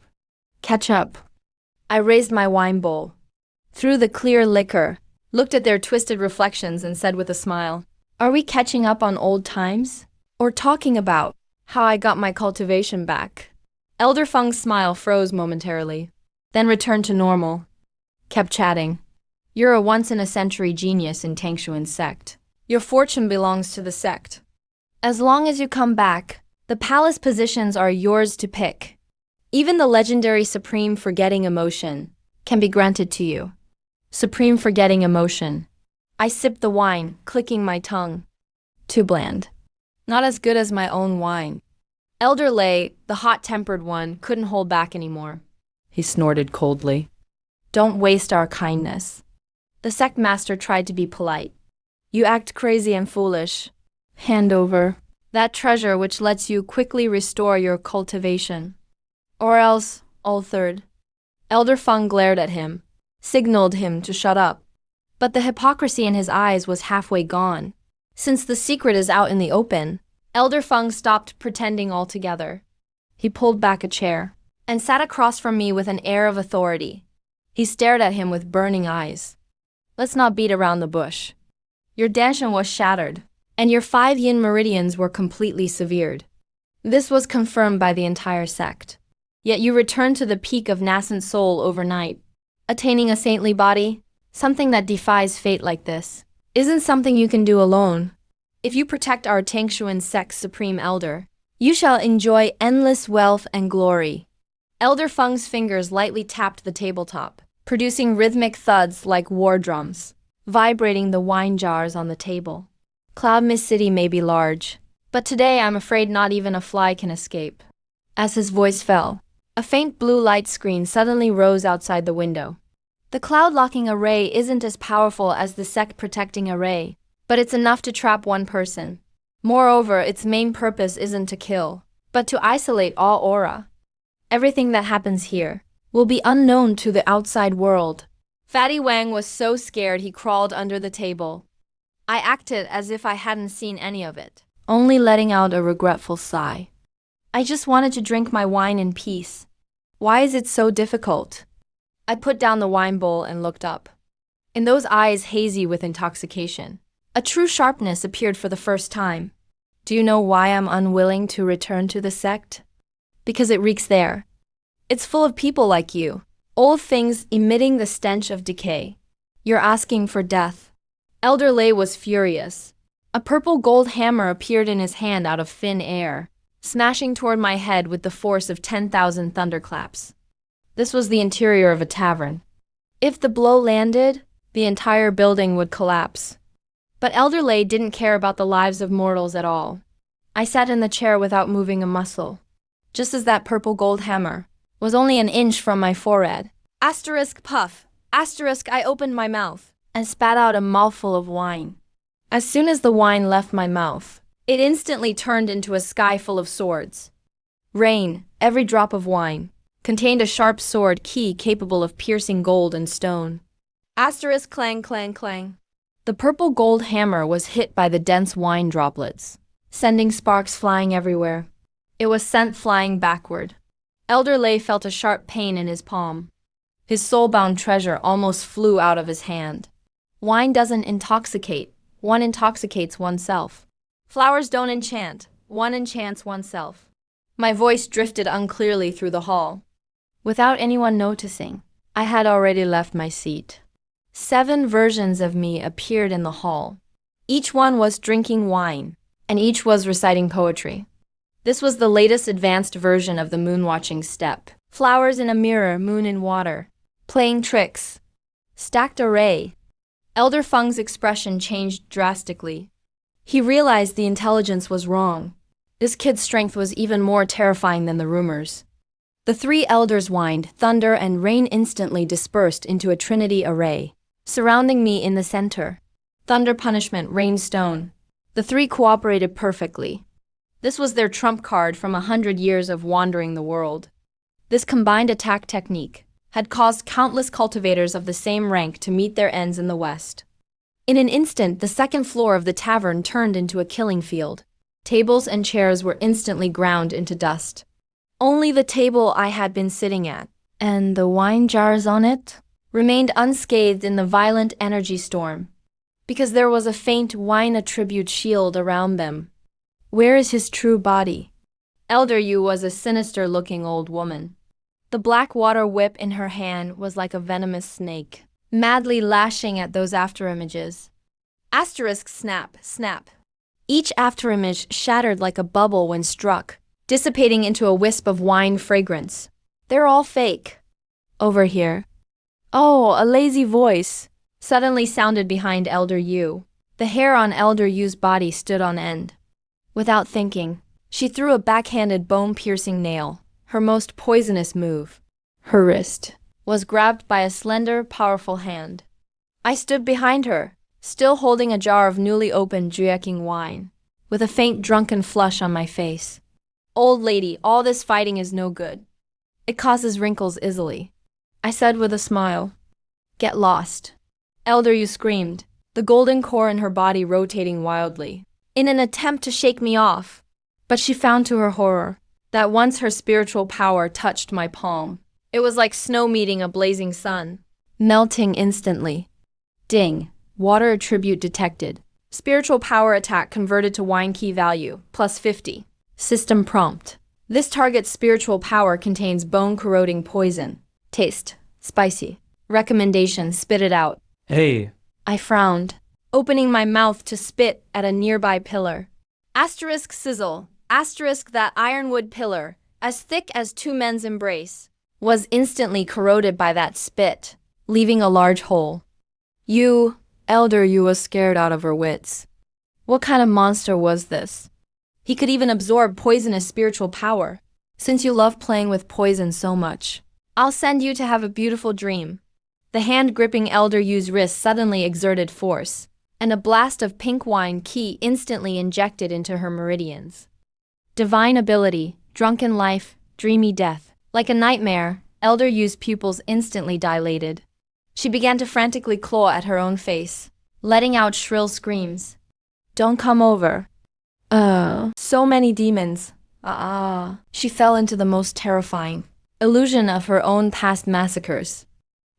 Catch up. I raised my wine bowl, threw the clear liquor, looked at their twisted reflections and said with a smile, "Are we catching up on old times? Or talking about how I got my cultivation back?" Elder Feng's smile froze momentarily, then returned to normal. Kept chatting. "You're a once-in-a-century genius in Tangshuan's sect. Your fortune belongs to the sect. As long as you come back, the palace positions are yours to pick. Even the legendary Supreme Forgetting Emotion can be granted to you." Supreme Forgetting Emotion. I sipped the wine, clicking my tongue. Too bland. Not as good as my own wine. Elder Lei, the hot-tempered one, couldn't hold back anymore. He snorted coldly. "Don't waste our kindness." The sect master tried to be polite. "You act crazy and foolish. Hand over that treasure which lets you quickly restore your cultivation. Or else, Old Third." Elder Feng glared at him, signaled him to shut up. But the hypocrisy in his eyes was halfway gone. Since the secret is out in the open, Elder Feng stopped pretending altogether. He pulled back a chair and sat across from me with an air of authority. He stared at him with burning eyes. "Let's not beat around the bush. Your danshan was shattered, and your 5 yin meridians were completely severed. This was confirmed by the entire sect. Yet you returned to the peak of nascent soul overnight. Attaining a saintly body, something that defies fate like this, isn't something you can do alone. If you protect our Tangshuan sect's supreme elder, you shall enjoy endless wealth and glory." Elder Feng's fingers lightly tapped the tabletop, producing rhythmic thuds like war drums, vibrating the wine jars on the table. "Cloud Mist City may be large, but today I'm afraid not even a fly can escape." As his voice fell, a faint blue light screen suddenly rose outside the window. The cloud-locking array isn't as powerful as the sect-protecting array, but it's enough to trap one person. Moreover, its main purpose isn't to kill, but to isolate all aura. Everything that happens here will be unknown to the outside world. Fatty Wang was so scared he crawled under the table. I acted as if I hadn't seen any of it, only letting out a regretful sigh. I just wanted to drink my wine in peace. Why is it so difficult? I put down the wine bowl and looked up. In those eyes hazy with intoxication, a true sharpness appeared for the first time. "Do you know why I'm unwilling to return to the sect? Because it reeks there. It's full of people like you, old things emitting the stench of decay. You're asking for death." Elder Lei was furious. A purple gold hammer appeared in his hand out of thin air, smashing toward my head with the force of 10,000 thunderclaps. This was the interior of a tavern. If the blow landed, the entire building would collapse. But Elder Lei didn't care about the lives of mortals at all. I sat in the chair without moving a muscle, just as that purple gold hammer was only an inch from my forehead. Asterisk puff, asterisk I opened my mouth and spat out a mouthful of wine. As soon as the wine left my mouth, it instantly turned into a sky full of swords. Rain, every drop of wine, contained a sharp sword key capable of piercing gold and stone. Asterisk clang clang clang. The purple gold hammer was hit by the dense wine droplets, sending sparks flying everywhere. It was sent flying backward. Elder Lei felt a sharp pain in his palm. His soul-bound treasure almost flew out of his hand. Wine doesn't intoxicate, one intoxicates oneself. Flowers don't enchant, one enchants oneself. My voice drifted unclearly through the hall. Without anyone noticing, I had already left my seat. 7 versions of me appeared in the hall. Each one was drinking wine, and each was reciting poetry. This was the latest advanced version of the moon-watching step. Flowers in a mirror, moon in water. Playing tricks. Stacked array. Elder Feng's expression changed drastically. He realized the intelligence was wrong. This kid's strength was even more terrifying than the rumors. The 3 elders whined, thunder and rain instantly dispersed into a trinity array, surrounding me in the center. Thunder, punishment, rain, stone. The 3 cooperated perfectly. This was their trump card from 100 years of wandering the world. This combined attack technique had caused countless cultivators of the same rank to meet their ends in the West. In an instant, the second floor of the tavern turned into a killing field. Tables and chairs were instantly ground into dust. Only the table I had been sitting at, and the wine jars on it, remained unscathed in the violent energy storm, because there was a faint wine attribute shield around them. Where is his true body? Elder Yu was a sinister-looking old woman. The black water whip in her hand was like a venomous snake, madly lashing at those afterimages. Asterisk snap, snap. Each afterimage shattered like a bubble when struck, dissipating into a wisp of wine fragrance. They're all fake. Over here. Oh, a lazy voice suddenly sounded behind Elder Yu. The hair on Elder Yu's body stood on end. Without thinking, she threw a backhanded bone-piercing nail, her most poisonous move. Her wrist was grabbed by a slender, powerful hand. I stood behind her, still holding a jar of newly opened Jueking wine, with a faint drunken flush on my face. Old lady, all this fighting is no good. It causes wrinkles easily, I said with a smile. Get lost. Elder Yu screamed, the golden core in her body rotating wildly, in an attempt to shake me off. But she found to her horror that once her spiritual power touched my palm, it was like snow meeting a blazing sun, melting instantly. Ding. Water attribute detected. Spiritual power attack converted to wine key value, plus 50. System prompt. This target's spiritual power contains bone-corroding poison. Taste. Spicy. Recommendation, spit it out. Hey, I frowned, opening my mouth to spit at a nearby pillar. Asterisk sizzle. Asterisk that ironwood pillar, as thick as two men's embrace, was instantly corroded by that spit, leaving a large hole. Elder Yu was scared out of her wits. What kind of monster was this? He could even absorb poisonous spiritual power. Since you love playing with poison so much, I'll send you to have a beautiful dream. The hand gripping Elder Yu's wrist suddenly exerted force, and a blast of pink wine qi instantly injected into her meridians. Divine ability, drunken life, dreamy death. Like a nightmare, Elder Yu's pupils instantly dilated. She began to frantically claw at her own face, letting out shrill screams. Don't come over. So many demons. She fell into the most terrifying illusion of her own past massacres.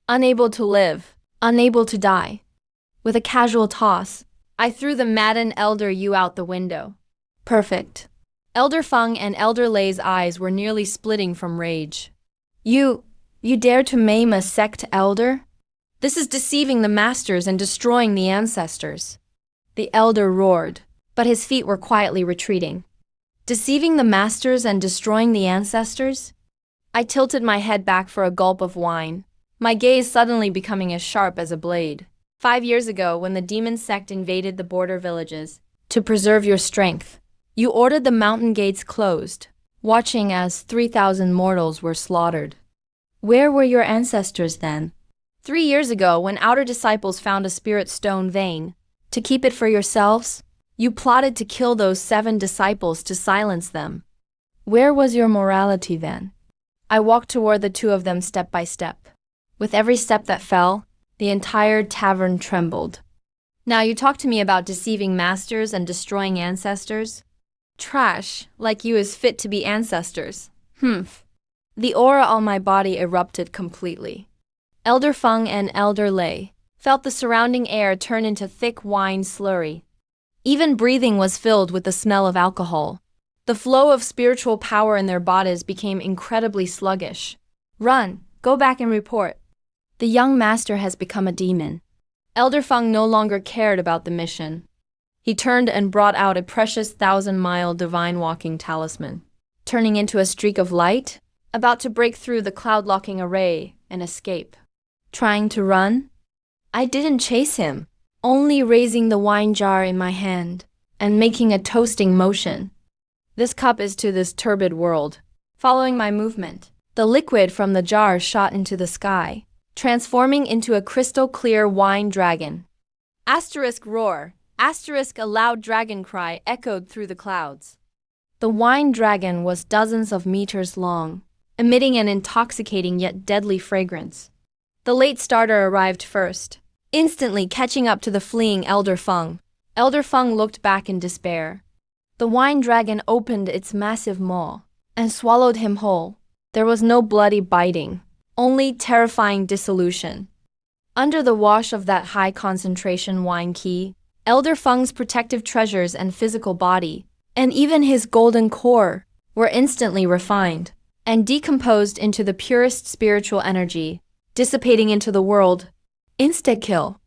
Unable to live, unable to die. With a casual toss, I threw the maddened Elder Yu out the window. Perfect. Elder Feng and Elder Lei's eyes were nearly splitting from rage. You dare to maim a sect elder? This is deceiving the masters and destroying the ancestors. The elder roared, but his feet were quietly retreating. Deceiving the masters and destroying the ancestors? I tilted my head back for a gulp of wine, my gaze suddenly becoming as sharp as a blade. 5 years ago, when the demon sect invaded the border villages, to preserve your strength, you ordered the mountain gates closed, watching as 3,000 mortals were slaughtered. Where were your ancestors then? 3 years ago, when outer disciples found a spirit stone vein, to keep it for yourselves, you plotted to kill those 7 disciples to silence them. Where was your morality then? I walked toward the 2 of them step by step. With every step that fell, the entire tavern trembled. Now you talk to me about deceiving masters and destroying ancestors? Trash, like you is fit to be ancestors. Humph. The aura on my body erupted completely. Elder Feng and Elder Lei felt the surrounding air turn into thick wine slurry. Even breathing was filled with the smell of alcohol. The flow of spiritual power in their bodies became incredibly sluggish. Run, go back and report. The young master has become a demon. Elder Feng no longer cared about the mission. He turned and brought out a precious 1,000-mile divine walking talisman, turning into a streak of light, about to break through the cloud-locking array and escape. Trying to run? I didn't chase him, only raising the wine jar in my hand and making a toasting motion. This cup is to this turbid world. Following my movement, the liquid from the jar shot into the sky, transforming into a crystal-clear wine dragon. Asterisk roar, asterisk a loud dragon cry echoed through the clouds. The wine dragon was dozens of meters long, emitting an intoxicating yet deadly fragrance. The late starter arrived first, instantly catching up to the fleeing Elder Feng. Elder Feng looked back in despair. The wine dragon opened its massive maw and swallowed him whole. There was no bloody biting, only terrifying dissolution. Under the wash of that high-concentration wine qi, Elder Feng's protective treasures and physical body, and even his golden core, were instantly refined and decomposed into the purest spiritual energy, dissipating into the world. Insta-kill.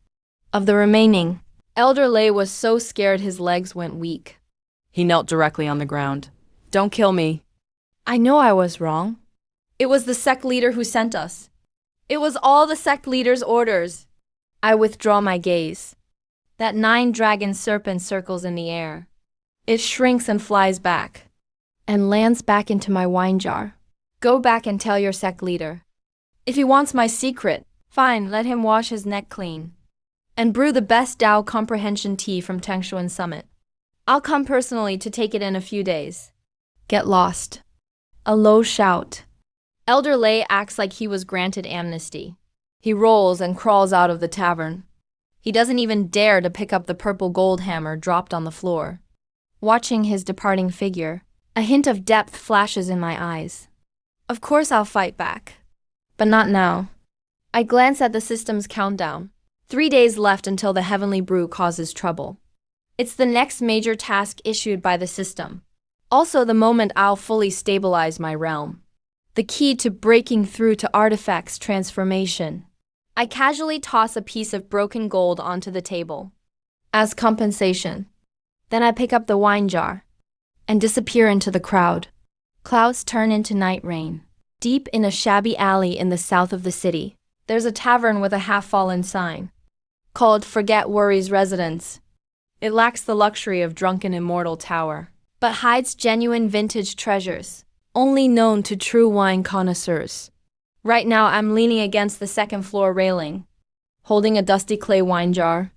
Of the remaining, Elder Lei was so scared his legs went weak. He knelt directly on the ground. Don't kill me. I know I was wrong. It was the sect leader who sent us. It was all the sect leader's orders. I withdraw my gaze. That 9-dragon serpent circles in the air. It shrinks and flies back, and lands back into my wine jar. Go back and tell your sect leader. If he wants my secret, fine, let him wash his neck clean. And brew the best Tao comprehension tea from Tangshuan Summit. I'll come personally to take it in a few days. Get lost. A low shout. Elder Lei acts like he was granted amnesty. He rolls and crawls out of the tavern. He doesn't even dare to pick up the purple gold hammer dropped on the floor. Watching his departing figure, a hint of depth flashes in my eyes. Of course I'll fight back. But not now. I glance at the system's countdown. 3 days left until the heavenly brew causes trouble. It's the next major task issued by the system. Also the moment I'll fully stabilize my realm. The key to breaking through to artifacts transformation. I casually toss a piece of broken gold onto the table. As compensation. Then I pick up the wine jar and disappear into the crowd. Clouds turn into night rain. Deep in a shabby alley in the south of the city, there's a tavern with a half-fallen sign called Forget Worries Residence. It lacks the luxury of drunken immortal tower, but hides genuine vintage treasures, only known to true wine connoisseurs. Right now I'm leaning against the second-floor railing, holding a dusty clay wine jar.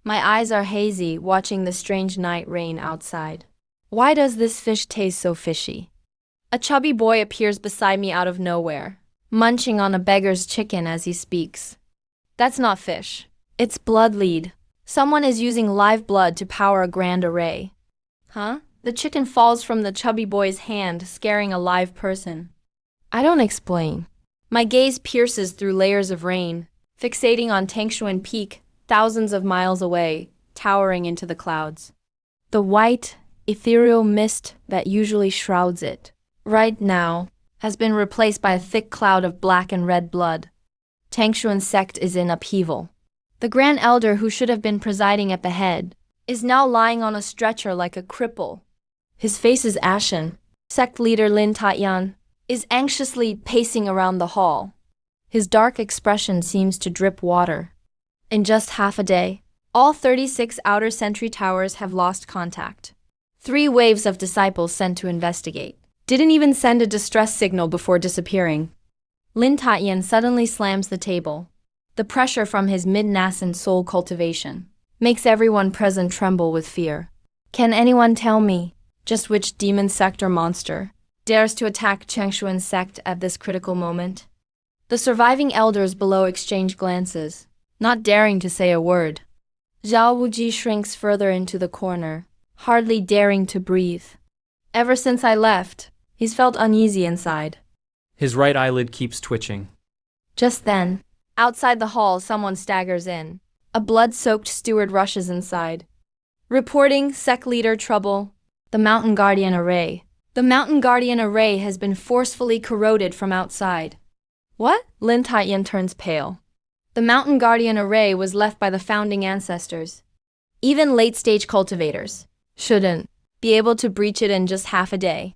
My eyes are hazy, watching the strange night rain outside. Why does this fish taste so fishy? A chubby boy appears beside me out of nowhere, munching on a beggar's chicken as he speaks. That's not fish. It's blood lead. Someone is using live blood to power a grand array. Huh? The chicken falls from the chubby boy's hand, scaring a live person. I don't explain. My gaze pierces through layers of rain, fixating on Tangshuan Peak, thousands of miles away, towering into the clouds. The white, ethereal mist that usually shrouds it, right now, has been replaced by a thick cloud of black and red blood. Tangshuan's sect is in upheaval. The Grand Elder who should have been presiding at the head is now lying on a stretcher like a cripple. His face is ashen. Sect leader Lin Tayan is anxiously pacing around the hall. His dark expression seems to drip water. In just half a day, all 36 outer sentry towers have lost contact. 3 waves of disciples sent to investigate didn't even send a distress signal before disappearing. Lin Tayan suddenly slams the table. The pressure from his mid-nascent soul cultivation makes everyone present tremble with fear. Can anyone tell me just which demon sect or monster dares to attack Changshuan's sect at this critical moment? The surviving elders below exchange glances, not daring to say a word. Zhao Wuji shrinks further into the corner, hardly daring to breathe. Ever since I left, he's felt uneasy inside. His right eyelid keeps twitching. Just then, outside the hall, someone staggers in. A blood-soaked steward rushes inside. Reporting sect leader trouble. The Mountain Guardian Array. The Mountain Guardian Array has been forcefully corroded from outside. What? Lin Taiyan turns pale. The Mountain Guardian Array was left by the founding ancestors. Even late-stage cultivators shouldn't be able to breach it in just half a day.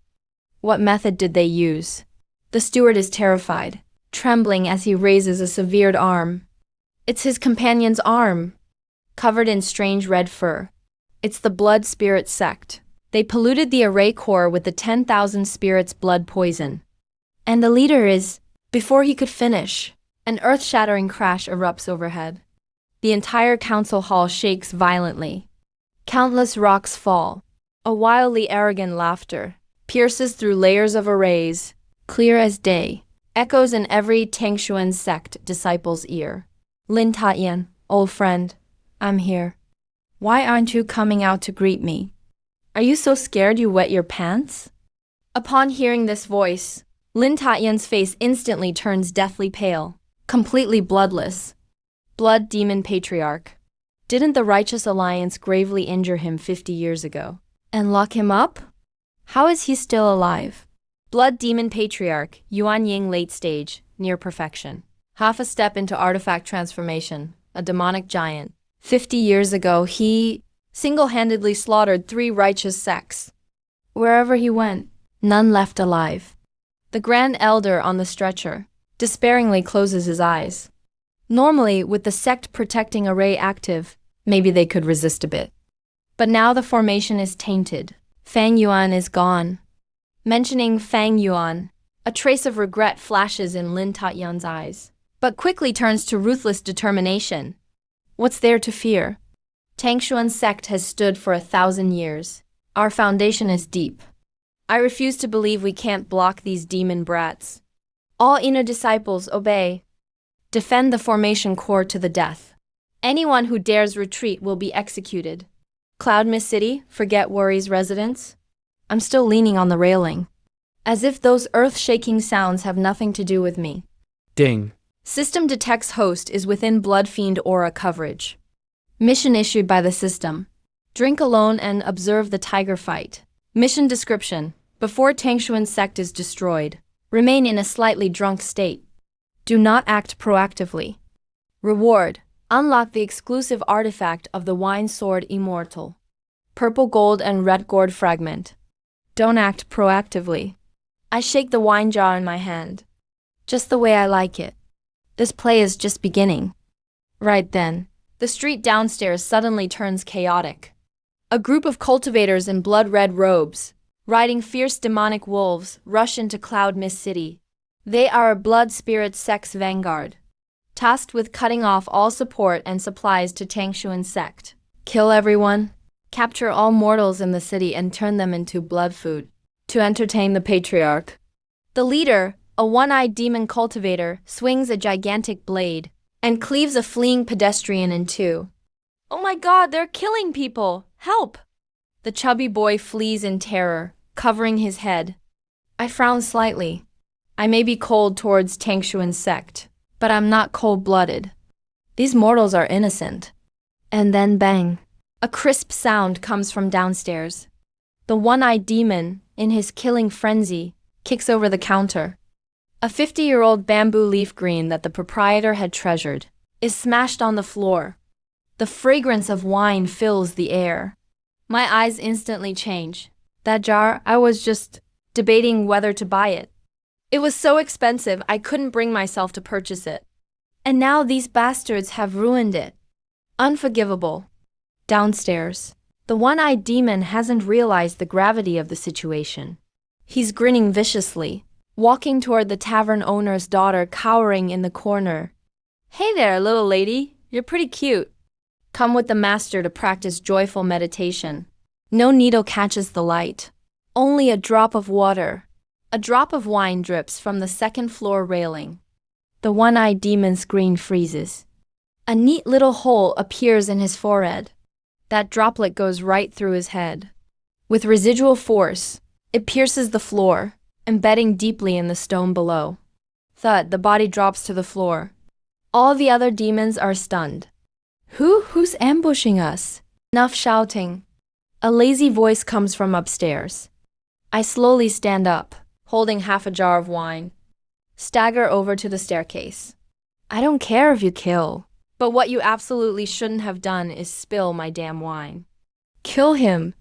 What method did they use? The steward is terrified, trembling as he raises a severed arm. It's his companion's arm, covered in strange red fur. It's the Blood Spirit sect. They polluted the array core with the 10,000 spirits blood poison. And the leader is... Before he could finish, an earth-shattering crash erupts overhead. The entire council hall shakes violently. Countless rocks fall. A wildly arrogant laughter pierces through layers of arrays, clear as day, echoes in every Tangshuan sect disciple's ear. Lin Tayan, Old friend, I'm here. Why aren't you coming out to greet me? Are you so scared you wet your pants? Upon hearing this voice, Lin Tatyan's face instantly turns deathly pale, completely bloodless. Blood demon patriarch. Didn't the Righteous Alliance gravely injure him 50 years ago? And lock him up? How is he still alive? Blood demon patriarch, Yuan Ying late stage, near perfection. Half a step into artifact transformation, a demonic giant. 50 years ago, he single-handedly slaughtered 3 righteous sects. Wherever he went, none left alive. The Grand Elder on the stretcher despairingly closes his eyes. Normally, with the sect protecting array active, maybe they could resist a bit. But now the formation is tainted. Fang Yuan is gone. Mentioning Fang Yuan, a trace of regret flashes in Lin Tatyan's eyes, but quickly turns to ruthless determination. What's there to fear? Tangshuan's sect has stood for 1,000 years. Our foundation is deep. I refuse to believe we can't block these demon brats. All inner disciples obey. Defend the formation core to the death. Anyone who dares retreat will be executed. Cloud Mist City, forget worries residents. I'm still leaning on the railing. As if those earth-shaking sounds have nothing to do with me. Ding. System detects host is within Blood Fiend aura coverage. Mission issued by the system. Drink alone and observe the tiger fight. Mission description. Before Tangshuan's sect is destroyed, remain in a slightly drunk state. Do not act proactively. Reward. Unlock the exclusive artifact of the Wine Sword Immortal. Purple gold and red gourd fragment. Don't act proactively. I shake the wine jar in my hand. Just the way I like it. This play is just beginning. Right then, the street downstairs suddenly turns chaotic. A group of cultivators in blood-red robes, riding fierce demonic wolves, rush into Cloud Mist City. They are a blood spirit sect's vanguard, tasked with cutting off all support and supplies to Tangshuan's sect. Kill everyone, capture all mortals in the city and turn them into blood food, to entertain the patriarch. The leader, a one-eyed demon cultivator, swings a gigantic blade and cleaves a fleeing pedestrian in 2. Oh my god, they're killing people! Help! The chubby boy flees in terror, covering his head. I frown slightly. I may be cold towards Tangshuan's sect, but I'm not cold-blooded. These mortals are innocent. And then bang. A crisp sound comes from downstairs. The one-eyed demon, in his killing frenzy, kicks over the counter. A 50-year-old bamboo leaf green that the proprietor had treasured is smashed on the floor. The fragrance of wine fills the air. My eyes instantly change. That jar, I was just debating whether to buy it. It was so expensive I couldn't bring myself to purchase it. And now these bastards have ruined it. Unforgivable. Downstairs, the one-eyed demon hasn't realized the gravity of the situation. He's grinning viciously, walking toward the tavern owner's daughter cowering in the corner. Hey there, little lady, you're pretty cute. Come with the master to practice joyful meditation. No needle catches the light. Only a drop of water. A drop of wine drips from the second-floor railing. The one-eyed demon's screen freezes. A neat little hole appears in his forehead. That droplet goes right through his head. With residual force, it pierces the floor, embedding deeply in the stone below. Thud, the body drops to the floor. All the other demons are stunned. Who's ambushing us? Enough shouting. A lazy voice comes from upstairs. I slowly stand up, holding half a jar of wine. Stagger over to the staircase. I don't care if you kill, but what you absolutely shouldn't have done is spill my damn wine. Kill him.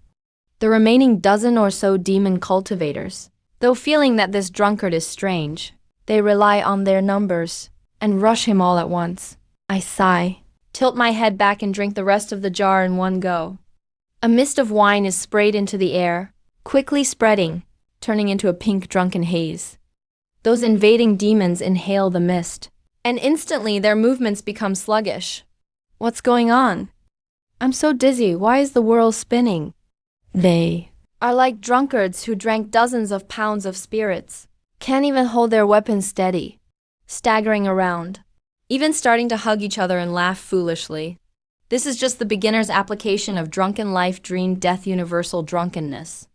The remaining dozen or so demon cultivators, though feeling that this drunkard is strange, they rely on their numbers and rush him all at once. I sigh, tilt my head back and drink the rest of the jar in one go. A mist of wine is sprayed into the air, quickly spreading, turning into a pink drunken haze. Those invading demons inhale the mist, and instantly their movements become sluggish. What's going on? I'm so dizzy, why is the world spinning? They are like drunkards who drank dozens of pounds of spirits, can't even hold their weapons steady, staggering around. even starting to hug each other and laugh foolishly. This is just the beginner's application of drunken life dream death universal drunkenness.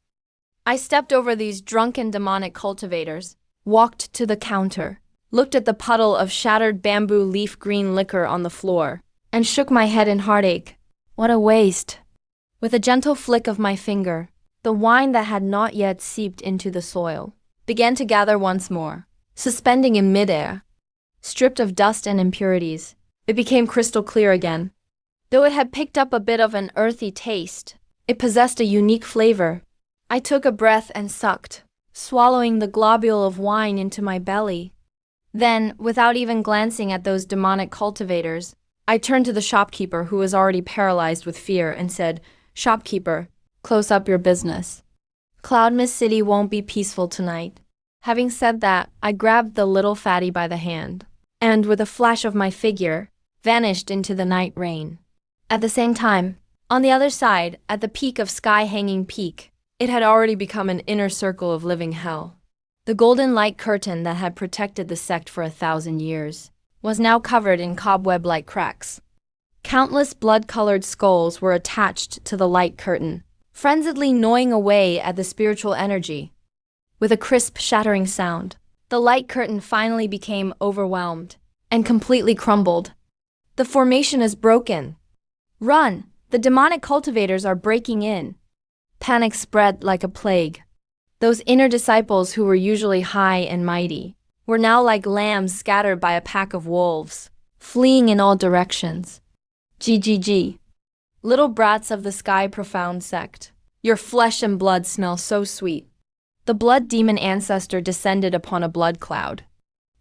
I stepped over these drunken demonic cultivators, walked to the counter, looked at the puddle of shattered bamboo leaf green liquor on the floor, and shook my head in heartache. What a waste. With a gentle flick of my finger, the wine that had not yet seeped into the soil began to gather once more, suspending in midair. Stripped of dust and impurities, it became crystal clear again. Though it had picked up a bit of an earthy taste, it possessed a unique flavor. I took a breath and sucked, swallowing the globule of wine into my belly. Then, without even glancing at those demonic cultivators, I turned to the shopkeeper who was already paralyzed with fear and said, "Shopkeeper, close up your business. Cloud Mist City won't be peaceful tonight." Having said that, I grabbed the little fatty by the hand, and with a flash of my figure, vanished into the night rain. At the same time, on the other side, at the peak of sky-hanging peak, it had already become an inner circle of living hell. The golden light curtain that had protected the sect for 1,000 years was now covered in cobweb-like cracks. Countless blood-colored skulls were attached to the light curtain, frenziedly gnawing away at the spiritual energy. With a crisp, shattering sound, the light curtain finally became overwhelmed and completely crumbled. The formation is broken. Run! The demonic cultivators are breaking in. Panic spread like a plague. Those inner disciples who were usually high and mighty were now like lambs scattered by a pack of wolves, fleeing in all directions. GGG. Little brats of the sky profound sect, your flesh and blood smell so sweet. The blood demon ancestor descended upon a blood cloud.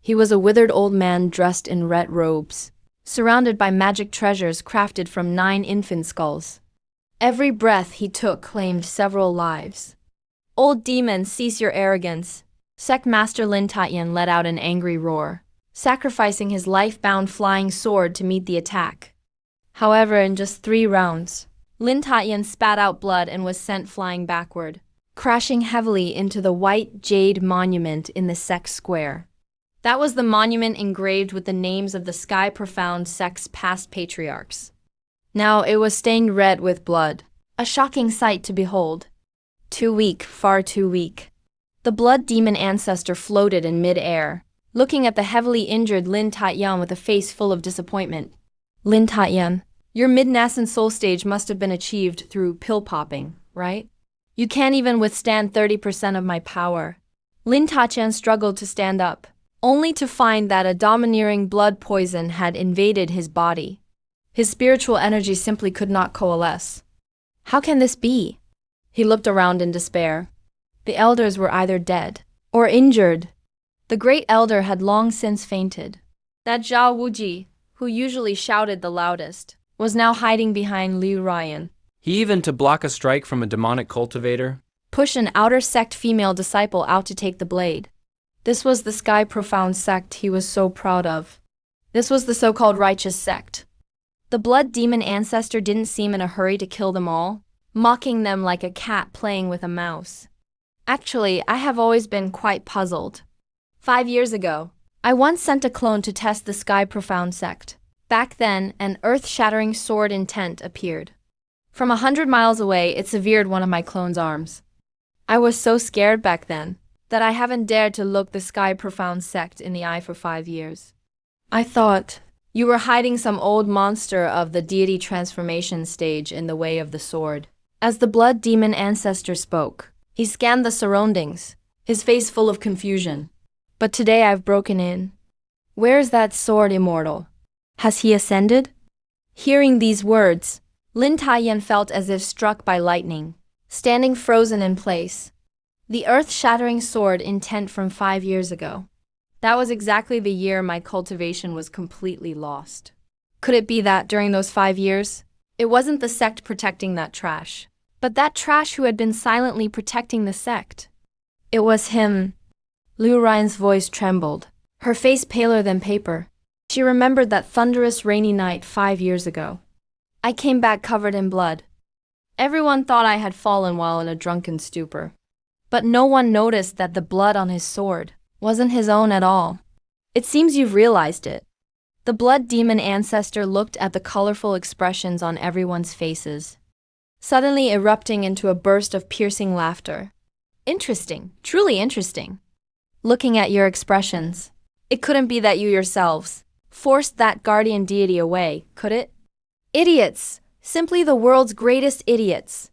He was a withered old man dressed in red robes, surrounded by magic treasures crafted from 9 infant skulls. Every breath he took claimed several lives. "Old demon, cease your arrogance." Sect Master Lin Tatyan let out an angry roar, sacrificing his life-bound flying sword to meet the attack. However, in just 3 rounds, Lin Tatyan spat out blood and was sent flying backward, crashing heavily into the white jade monument in the sect square. That was the monument engraved with the names of the sky-profound sect's past patriarchs. Now it was stained red with blood, a shocking sight to behold. Too weak, far too weak. The blood demon ancestor floated in mid-air, looking at the heavily injured Lin Tatyan with a face full of disappointment. "Lin Tatyan, your mid-nascent soul stage must have been achieved through pill popping, right? You can't even withstand 30% of my power." Lin Tatyan struggled to stand up, only to find that a domineering blood poison had invaded his body. His spiritual energy simply could not coalesce. How can this be? He looked around in despair. The elders were either dead or injured. The great elder had long since fainted. That Zhao Wuji, who usually shouted the loudest, was now hiding behind Liu Ryan. He even to block a strike from a demonic cultivator. Push an outer sect female disciple out to take the blade. This was the sky profound sect he was so proud of. This was the so-called righteous sect. The blood demon ancestor didn't seem in a hurry to kill them all, mocking them like a cat playing with a mouse. Actually, I have always been quite puzzled. 5 years ago, I once sent a clone to test the sky profound sect. Back then, an earth-shattering sword intent appeared. From 100 miles away, it severed one of my clone's arms. I was so scared back then that I haven't dared to look the sky profound sect in the eye for 5 years. I thought you were hiding some old monster of the deity transformation stage in the way of the sword. As the blood demon ancestor spoke, he scanned the surroundings, his face full of confusion. But today I've broken in. Where is that sword immortal? Has he ascended? Hearing these words, Lin Tatyan felt as if struck by lightning, standing frozen in place. The earth-shattering sword intent from 5 years ago. That was exactly the year my cultivation was completely lost. Could it be that during those 5 years, it wasn't the sect protecting that trash, but that trash who had been silently protecting the sect? It was him. Liu Ryan's voice trembled, her face paler than paper. She remembered that thunderous rainy night 5 years ago. I came back covered in blood. Everyone thought I had fallen while in a drunken stupor. But no one noticed that the blood on his sword wasn't his own at all. It seems you've realized it. The blood demon ancestor looked at the colorful expressions on everyone's faces, suddenly erupting into a burst of piercing laughter. Interesting, truly interesting. Looking at your expressions, it couldn't be that you yourselves forced that guardian deity away, could it? Idiots! Simply the world's greatest idiots.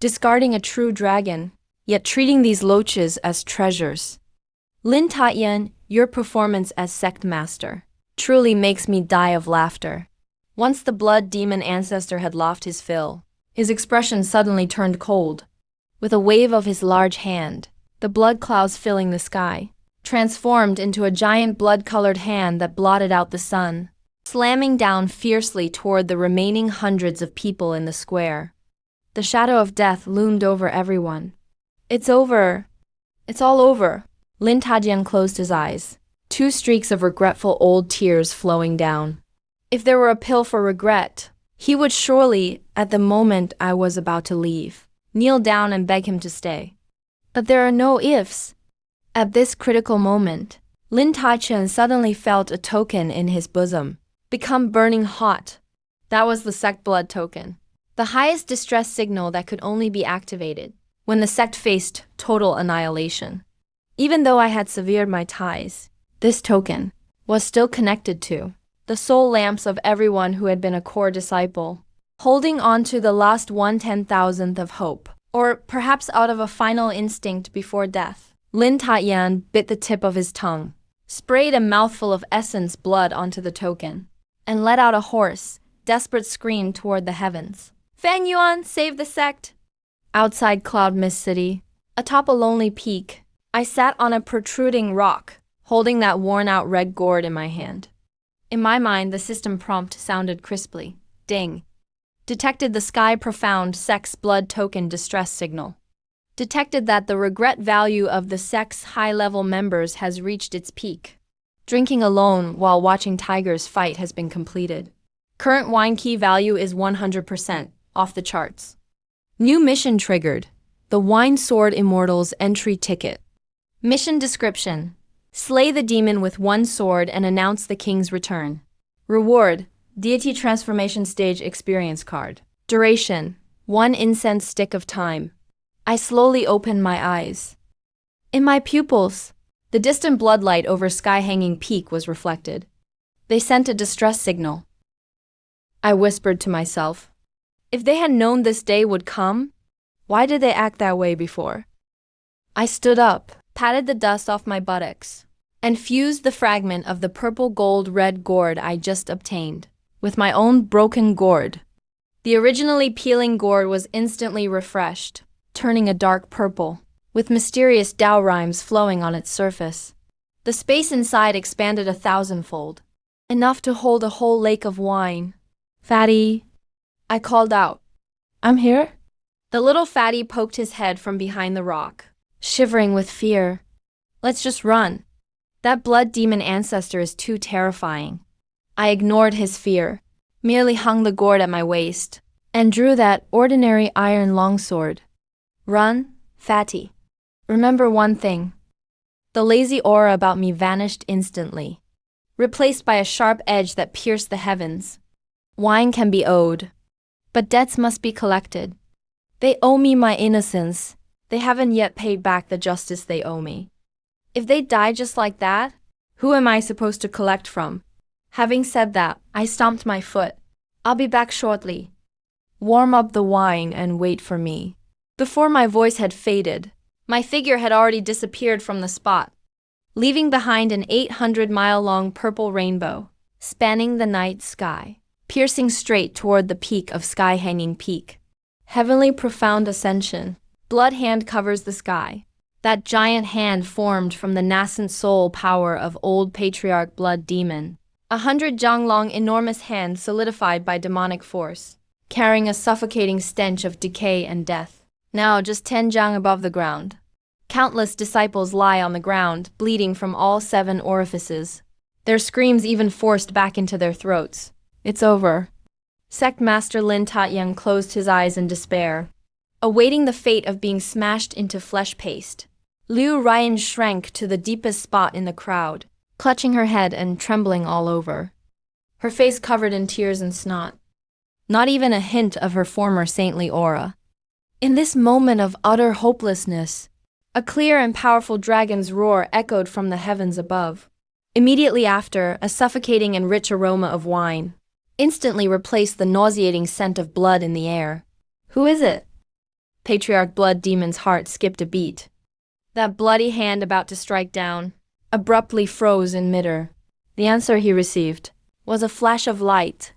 Discarding a true dragon, yet treating these loaches as treasures. Lin Tatyan, your performance as sect master truly makes me die of laughter. Once the blood demon ancestor had lost his fill, his expression suddenly turned cold. With a wave of his large hand, the blood clouds filling the sky transformed into a giant blood-colored hand that blotted out the sun, slamming down fiercely toward the remaining hundreds of people in the square. The shadow of death loomed over everyone. It's over. It's all over. Lin Tajian closed his eyes, two streaks of regretful old tears flowing down. If there were a pill for regret, he would surely, at the moment I was about to leave, kneel down and beg him to stay. But there are no ifs. At this critical moment, Lin Taichen suddenly felt a token in his bosom become burning hot. That was the sect blood token, the highest distress signal that could only be activated when the sect faced total annihilation. Even though I had severed my ties, this token was still connected to the soul lamps of everyone who had been a core disciple, holding on to the last 1/10,000th of hope, or perhaps out of a final instinct before death. Lin Tatyan bit the tip of his tongue, sprayed a mouthful of essence blood onto the token, and let out a hoarse, desperate scream toward the heavens. Fang Yuan, save the sect! Outside Cloud Mist City, atop a lonely peak, I sat on a protruding rock, holding that worn-out red gourd in my hand. In my mind, the system prompt sounded crisply. Ding. Detected the sky profound sect's blood token distress signal. Detected that the regret value of the sect's high-level members has reached its peak. Drinking alone while watching tigers fight has been completed. Current wine key value is 100%, off the charts. New mission triggered. The Wine Sword Immortals entry ticket. Mission description. Slay the demon with one sword and announce the king's return. Reward. Deity Transformation Stage Experience Card. Duration. 1 incense stick of time. I slowly opened my eyes. In my pupils, the distant bloodlight over sky-hanging peak was reflected. They sent a distress signal. I whispered to myself, if they had known this day would come, why did they act that way before? I stood up, patted the dust off my buttocks, and fused the fragment of the purple gold red gourd I just obtained with my own broken gourd. The originally peeling gourd was instantly refreshed, turning a dark purple, with mysterious Tao rhymes flowing on its surface. The space inside expanded 1,000-fold, enough to hold a whole lake of wine. Fatty, I called out. I'm here? The little fatty poked his head from behind the rock, shivering with fear. Let's just run. That blood demon ancestor is too terrifying. I ignored his fear, merely hung the gourd at my waist, and drew that ordinary iron longsword. Run, fatty. Remember one thing. The lazy aura about me vanished instantly, replaced by a sharp edge that pierced the heavens. Wine can be owed, but debts must be collected. They owe me my innocence. They haven't yet paid back the justice they owe me. If they die just like that, who am I supposed to collect from? Having said that, I stomped my foot. I'll be back shortly. Warm up the wine and wait for me. Before my voice had faded, my figure had already disappeared from the spot, leaving behind an 800-mile-long purple rainbow, spanning the night sky, piercing straight toward the peak of sky-hanging peak. Heavenly profound ascension. Blood hand covers the sky. That giant hand formed from the nascent soul power of old patriarch blood demon. 100 Zhang-long enormous hand solidified by demonic force, carrying a suffocating stench of decay and death. Now just 10 Zhang above the ground. Countless disciples lie on the ground, bleeding from all 7 orifices. Their screams even forced back into their throats. It's over. Sect Master Lin Tatyang closed his eyes in despair, awaiting the fate of being smashed into flesh paste. Liu Ryan shrank to the deepest spot in the crowd, clutching her head and trembling all over. her face covered in tears and snot. Not even a hint of her former saintly aura. In this moment of utter hopelessness, a clear and powerful dragon's roar echoed from the heavens above. Immediately after, a suffocating and rich aroma of wine instantly replaced the nauseating scent of blood in the air. Who is it? Patriarch Blood Demon's heart skipped a beat. That bloody hand about to strike down abruptly froze in midair. The answer he received was a flash of light,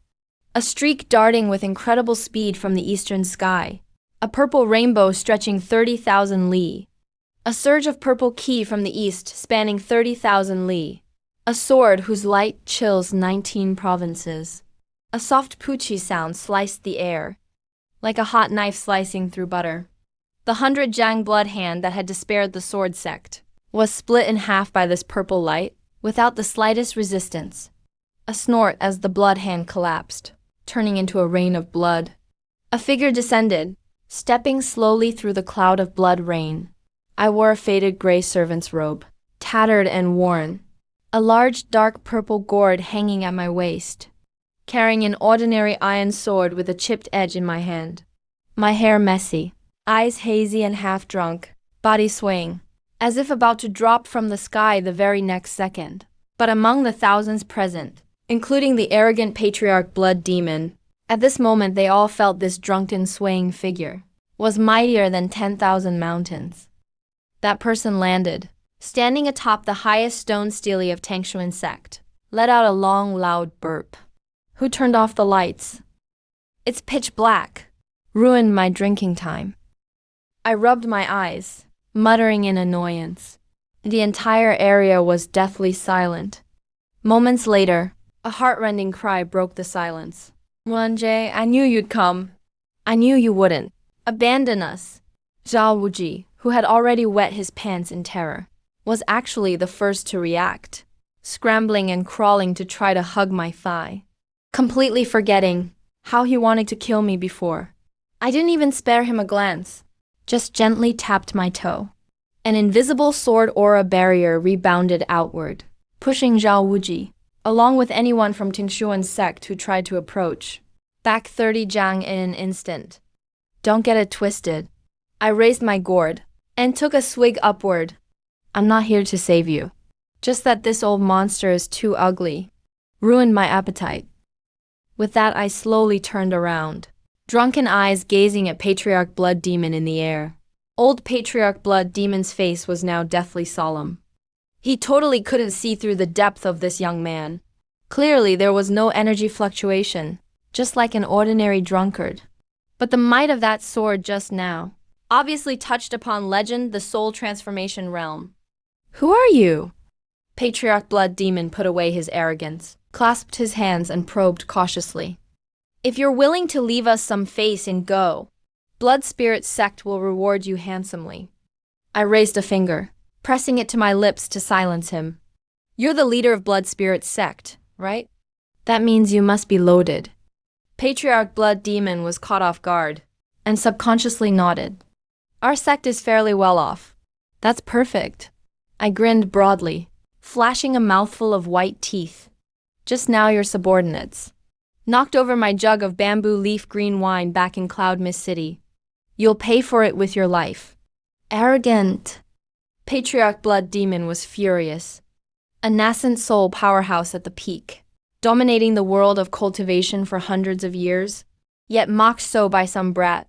a streak darting with incredible speed from the eastern sky, a purple rainbow stretching 30,000 li, a surge of purple ki from the east spanning 30,000 li, a sword whose light chills 19 provinces. A soft poochie sound sliced the air, like a hot knife slicing through butter. The 100 Jiang blood hand that had despaired the sword sect was split in half by this purple light, without the slightest resistance. A snort as the blood hand collapsed, turning into a rain of blood. A figure descended, stepping slowly through the cloud of blood rain. I wore a faded gray servant's robe, tattered and worn, a large dark purple gourd hanging at my waist, carrying an ordinary iron sword with a chipped edge in my hand. My hair messy, eyes hazy and half-drunk, body swaying, as if about to drop from the sky the very next second. But among the thousands present, including the arrogant Patriarch Blood Demon, at this moment they all felt this drunken swaying figure was mightier than 10,000 mountains. That person landed, standing atop the highest stone stele of Tangshuan sect, let out a long, loud burp. Who turned off the lights? It's pitch black. Ruined my drinking time. I rubbed my eyes, muttering in annoyance. The entire area was deathly silent. Moments later, a heartrending cry broke the silence. Wenjie, I knew you'd come. I knew you wouldn't abandon us. Zhao Wuji, who had already wet his pants in terror, was actually the first to react, scrambling and crawling to try to hug my thigh, completely forgetting how he wanted to kill me before. I didn't even spare him a glance, just gently tapped my toe. An invisible sword aura barrier rebounded outward, pushing Zhao Wuji, along with anyone from Tingshuan's sect who tried to approach, back 30 Jiang in an instant. Don't get it twisted. I raised my gourd and took a swig upward. I'm not here to save you. Just that this old monster is too ugly. Ruined my appetite. With that, I slowly turned around, drunken eyes gazing at Patriarch Blood Demon in the air. Old Patriarch Blood Demon's face was now deathly solemn. He totally couldn't see through the depth of this young man. Clearly, there was no energy fluctuation, just like an ordinary drunkard. But the might of that sword just now obviously touched upon legend, the soul transformation realm. Who are you? Patriarch Blood Demon put away his arrogance, clasped his hands and probed cautiously. If you're willing to leave us some face and go, Blood Spirit Sect will reward you handsomely. I raised a finger, pressing it to my lips to silence him. You're the leader of Blood Spirit Sect, right? That means you must be loaded. Patriarch Blood Demon was caught off guard, and subconsciously nodded. Our sect is fairly well off. That's perfect. I grinned broadly, flashing a mouthful of white teeth. Just now your subordinates knocked over my jug of bamboo leaf green wine back in Cloud Mist City. You'll pay for it with your life. Arrogant. Patriarch Blood Demon was furious. A nascent soul powerhouse at the peak, dominating the world of cultivation for hundreds of years, yet mocked so by some brat.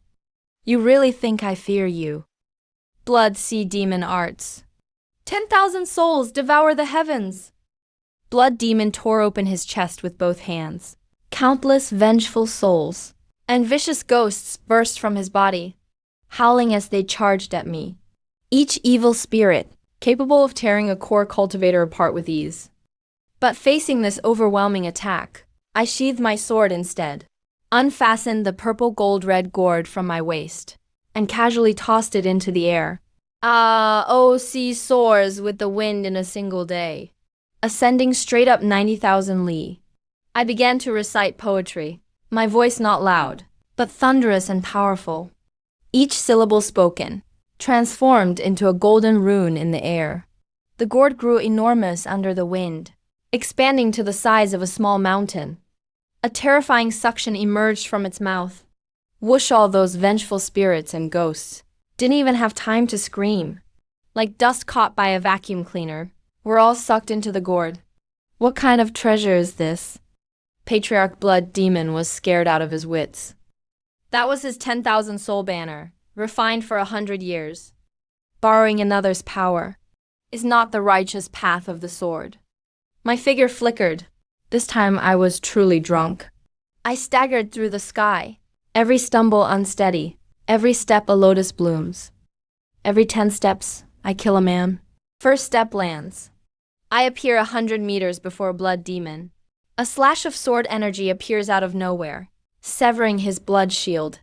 You really think I fear you? Blood Sea Demon Arts. 10,000 souls devour the heavens! Blood Demon tore open his chest with both hands. Countless vengeful souls and vicious ghosts burst from his body, howling as they charged at me. Each evil spirit, capable of tearing a core cultivator apart with ease. But facing this overwhelming attack, I sheathed my sword instead, unfastened the purple gold-red gourd from my waist, and casually tossed it into the air. Sea soars with the wind in a single day, ascending straight up 90,000 li. I began to recite poetry, my voice not loud, but thunderous and powerful. Each syllable spoken, transformed into a golden rune in the air. The gourd grew enormous under the wind, expanding to the size of a small mountain. A terrifying suction emerged from its mouth. Whoosh! All those vengeful spirits and ghosts didn't even have time to scream. Like dust caught by a vacuum cleaner, were all sucked into the gourd. What kind of treasure is this? Patriarch Blood Demon was scared out of his wits. That was his 10,000 soul banner, refined for 100 years. Borrowing another's power is not the righteous path of the sword. My figure flickered. This time I was truly drunk. I staggered through the sky, every stumble unsteady, every step a lotus blooms. Every 10 steps, I kill a man. First step lands. I appear 100 meters before Blood Demon. A slash of sword energy appears out of nowhere, severing his blood shield.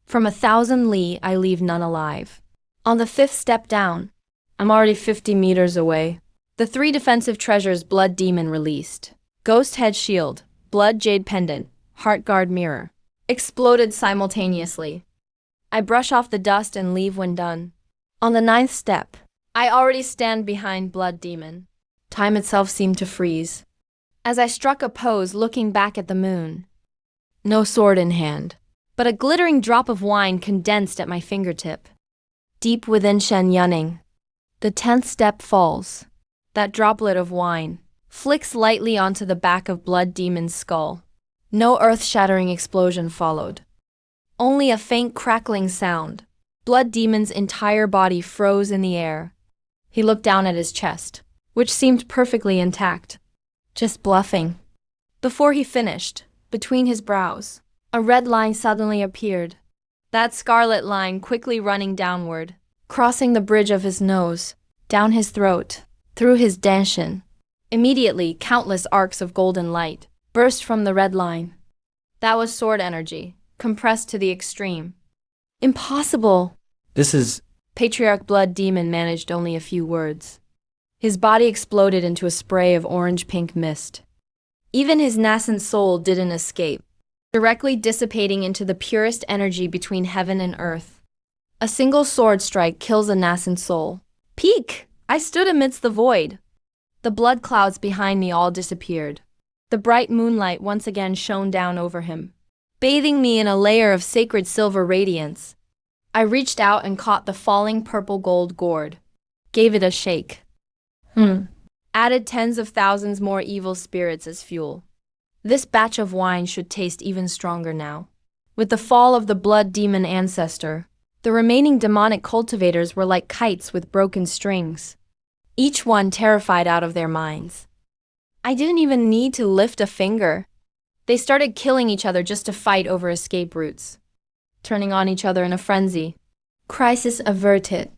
From 1,000 li, I leave none alive. On the 5th step down, I'm already 50 meters away. The 3 defensive treasures Blood Demon released, Ghost Head Shield, Blood Jade Pendant, Heart Guard Mirror, exploded simultaneously. I brush off the dust and leave when done. On the 9th step, I already stand behind Blood Demon. Time itself seemed to freeze. As I struck a pose looking back at the moon. No sword in hand, but a glittering drop of wine condensed at my fingertip. Deep within Shen Yunning, the 10th step falls. That droplet of wine flicks lightly onto the back of Blood Demon's skull. No earth-shattering explosion followed. Only a faint crackling sound. Blood Demon's entire body froze in the air. He looked down at his chest, which seemed perfectly intact. Just bluffing. Before he finished, between his brows, a red line suddenly appeared. That scarlet line quickly running downward, crossing the bridge of his nose, down his throat, through his danshin. Immediately, countless arcs of golden light burst from the red line. That was sword energy, compressed to the extreme. Impossible! This is... Patriarch Blood Demon managed only a few words. His body exploded into a spray of orange-pink mist. Even his nascent soul didn't escape, directly dissipating into the purest energy between heaven and earth. A single sword strike kills a nascent soul. Peak! I stood amidst the void. The blood clouds behind me all disappeared. The bright moonlight once again shone down over him, bathing me in a layer of sacred silver radiance. I reached out and caught the falling purple gold gourd. Gave it a shake. Added tens of thousands more evil spirits as fuel. This batch of wine should taste even stronger now. With the fall of the Blood Demon ancestor, the remaining demonic cultivators were like kites with broken strings, each one terrified out of their minds. I didn't even need to lift a finger. They started killing each other just to fight over escape routes, turning on each other in a frenzy. Crisis averted.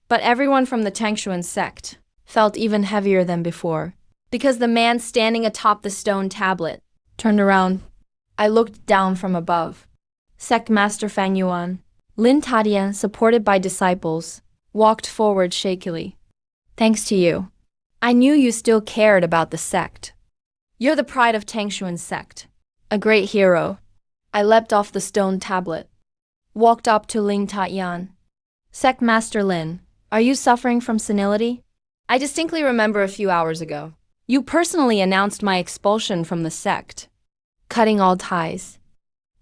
But everyone from the Tangshuan sect felt even heavier than before, because the man standing atop the stone tablet turned around. I looked down from above. Sect Master Fang Yuan, Lin Tadian, supported by disciples, walked forward shakily. Thanks to you, I knew you still cared about the sect. You're the pride of Tangshuan sect, a great hero. I leapt off the stone tablet, walked up to Ling Tadian. Sect Master Lin, are you suffering from senility? I distinctly remember a few hours ago, you personally announced my expulsion from the sect, cutting all ties.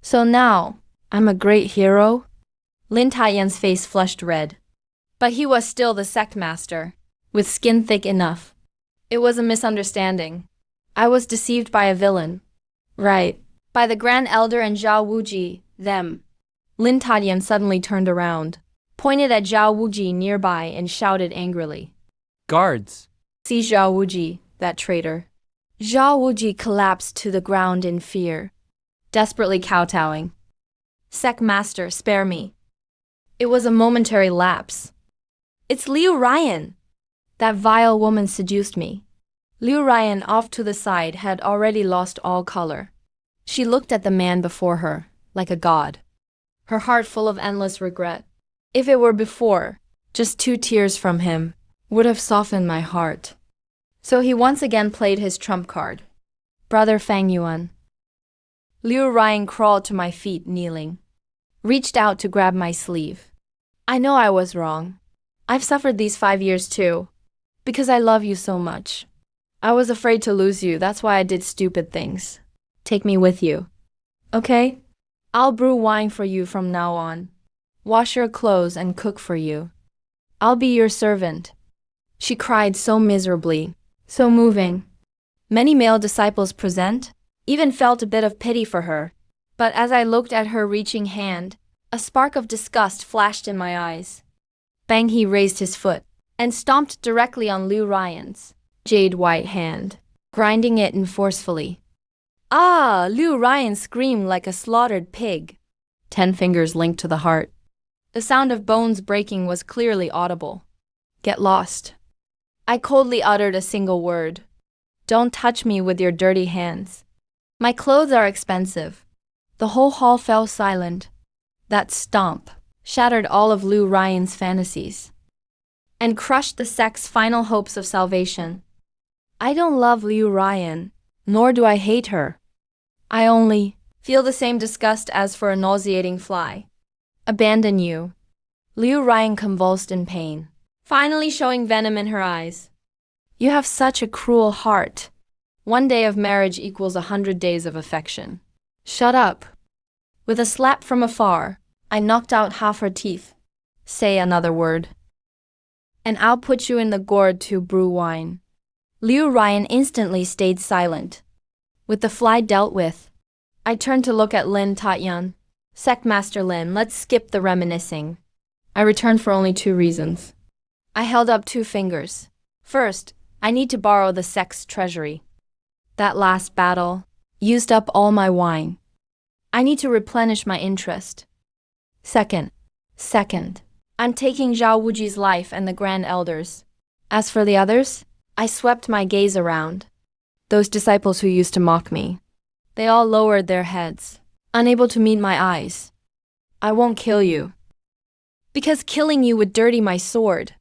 So now, I'm a great hero? Lin Taiyan's face flushed red. But he was still the sect master, with skin thick enough. It was a misunderstanding. I was deceived by a villain. Right, by the Grand Elder and Zhao Wuji, them. Lin Taiyan suddenly turned around, pointed at Zhao Wuji nearby and shouted angrily. Guards! See Zhao Wuji, that traitor. Zhao Wuji collapsed to the ground in fear, desperately kowtowing. Sect Master, spare me. It was a momentary lapse. It's Liu Ryan! That vile woman seduced me. Liu Ryan, off to the side, had already lost all color. She looked at the man before her, like a god, her heart full of endless regret. If it were before, just 2 tears from him would have softened my heart. So he once again played his trump card. Brother Fang Yuan. Liu Ryan crawled to my feet, kneeling, reached out to grab my sleeve. I know I was wrong. I've suffered these 5 years too, because I love you so much. I was afraid to lose you, that's why I did stupid things. Take me with you. Okay? I'll brew wine for you from now on. Wash your clothes and cook for you. I'll be your servant. She cried so miserably, so moving. Many male disciples present even felt a bit of pity for her. But as I looked at her reaching hand, a spark of disgust flashed in my eyes. Bang, he raised his foot and stomped directly on Liu Ryan's jade white hand, grinding it in forcefully. Ah! Liu Ryan screamed like a slaughtered pig. 10 fingers linked to the heart. The sound of bones breaking was clearly audible. Get lost. I coldly uttered a single word. Don't touch me with your dirty hands. My clothes are expensive. The whole hall fell silent. That stomp shattered all of Liu Ryan's fantasies and crushed the sect's final hopes of salvation. I don't love Liu Ryan, nor do I hate her. I only feel the same disgust as for a nauseating fly. Abandon you. Liu Ryan convulsed in pain, finally showing venom in her eyes. You have such a cruel heart. 1 day of marriage equals 100 days of affection. Shut up. With a slap from afar, I knocked out half her teeth. Say another word, and I'll put you in the gourd to brew wine. Liu Ryan instantly stayed silent. With the fly dealt with, I turned to look at Lin Tatyan. Sectmaster Lin, let's skip the reminiscing. I returned for only 2 reasons. I held up 2 fingers. First, I need to borrow the sect's treasury. That last battle used up all my wine. I need to replenish my interest. Second, I'm taking Zhao Wuji's life and the Grand Elders. As for the others, I swept my gaze around. Those disciples who used to mock me. They all lowered their heads, unable to meet my eyes. I won't kill you, because killing you would dirty my sword.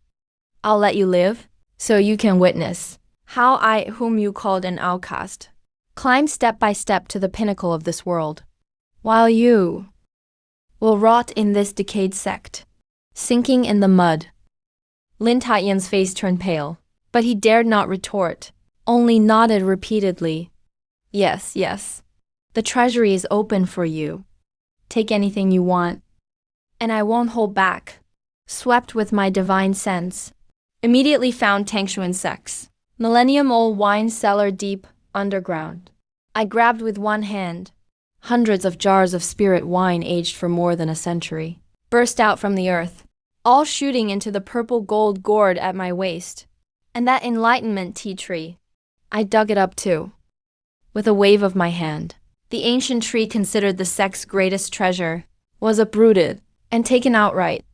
I'll let you live, so you can witness how I, whom you called an outcast, climb step by step to the pinnacle of this world, while you will rot in this decayed sect, sinking in the mud. Lin Tatyan's face turned pale, but he dared not retort, only nodded repeatedly. Yes, the treasury is open for you. Take anything you want, and I won't hold back. Swept with my divine sense, immediately found Tangshuan Sect's millennium-old wine cellar deep underground. I grabbed with one hand. Hundreds of jars of spirit wine aged for more than a century burst out from the earth, all shooting into the purple gold gourd at my waist. And that enlightenment tea tree, I dug it up too. With a wave of my hand, the ancient tree considered the sect's greatest treasure was uprooted and taken outright.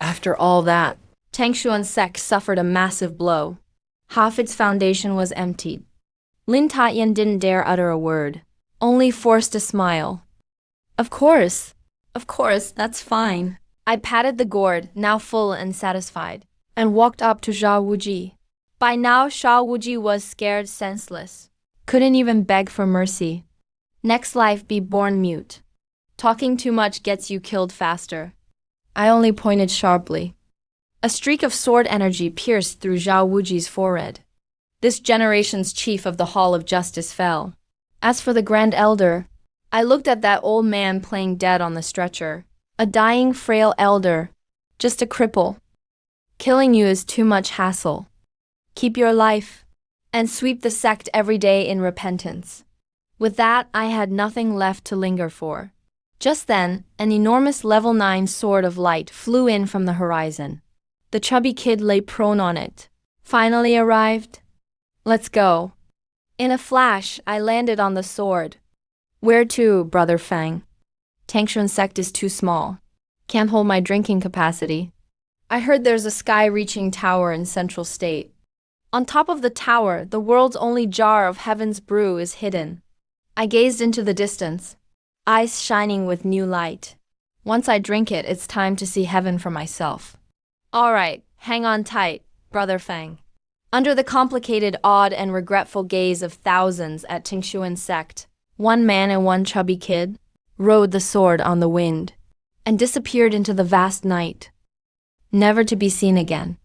After all that, Tangshuan Sect suffered a massive blow. Half its foundation was emptied. Lin Tatyan didn't dare utter a word, only forced a smile. Of course, that's fine. I patted the gourd, now full and satisfied, and walked up to Zhao Wuji. By now, Zhao Wuji was scared senseless. Couldn't even beg for mercy. Next life be born mute. Talking too much gets you killed faster. I only pointed sharply. A streak of sword energy pierced through Zhao Wuji's forehead. This generation's chief of the Hall of Justice fell. As for the Grand Elder, I looked at that old man playing dead on the stretcher. A dying, frail elder. Just a cripple. Killing you is too much hassle. Keep your life, and sweep the sect every day in repentance. With that, I had nothing left to linger for. Just then, an enormous level 9 sword of light flew in from the horizon. The chubby kid lay prone on it. Finally arrived? Let's go. In a flash, I landed on the sword. Where to, Brother Fang? Tangshuan Sect is too small. Can't hold my drinking capacity. I heard there's a sky-reaching tower in Central State. On top of the tower, the world's only jar of heaven's brew is hidden. I gazed into the distance, eyes shining with new light. Once I drink it, it's time to see heaven for myself. All right, hang on tight, Brother Fang. Under the complicated, odd, and regretful gaze of thousands at Tangshuan Sect, one man and one chubby kid rode the sword on the wind and disappeared into the vast night, never to be seen again.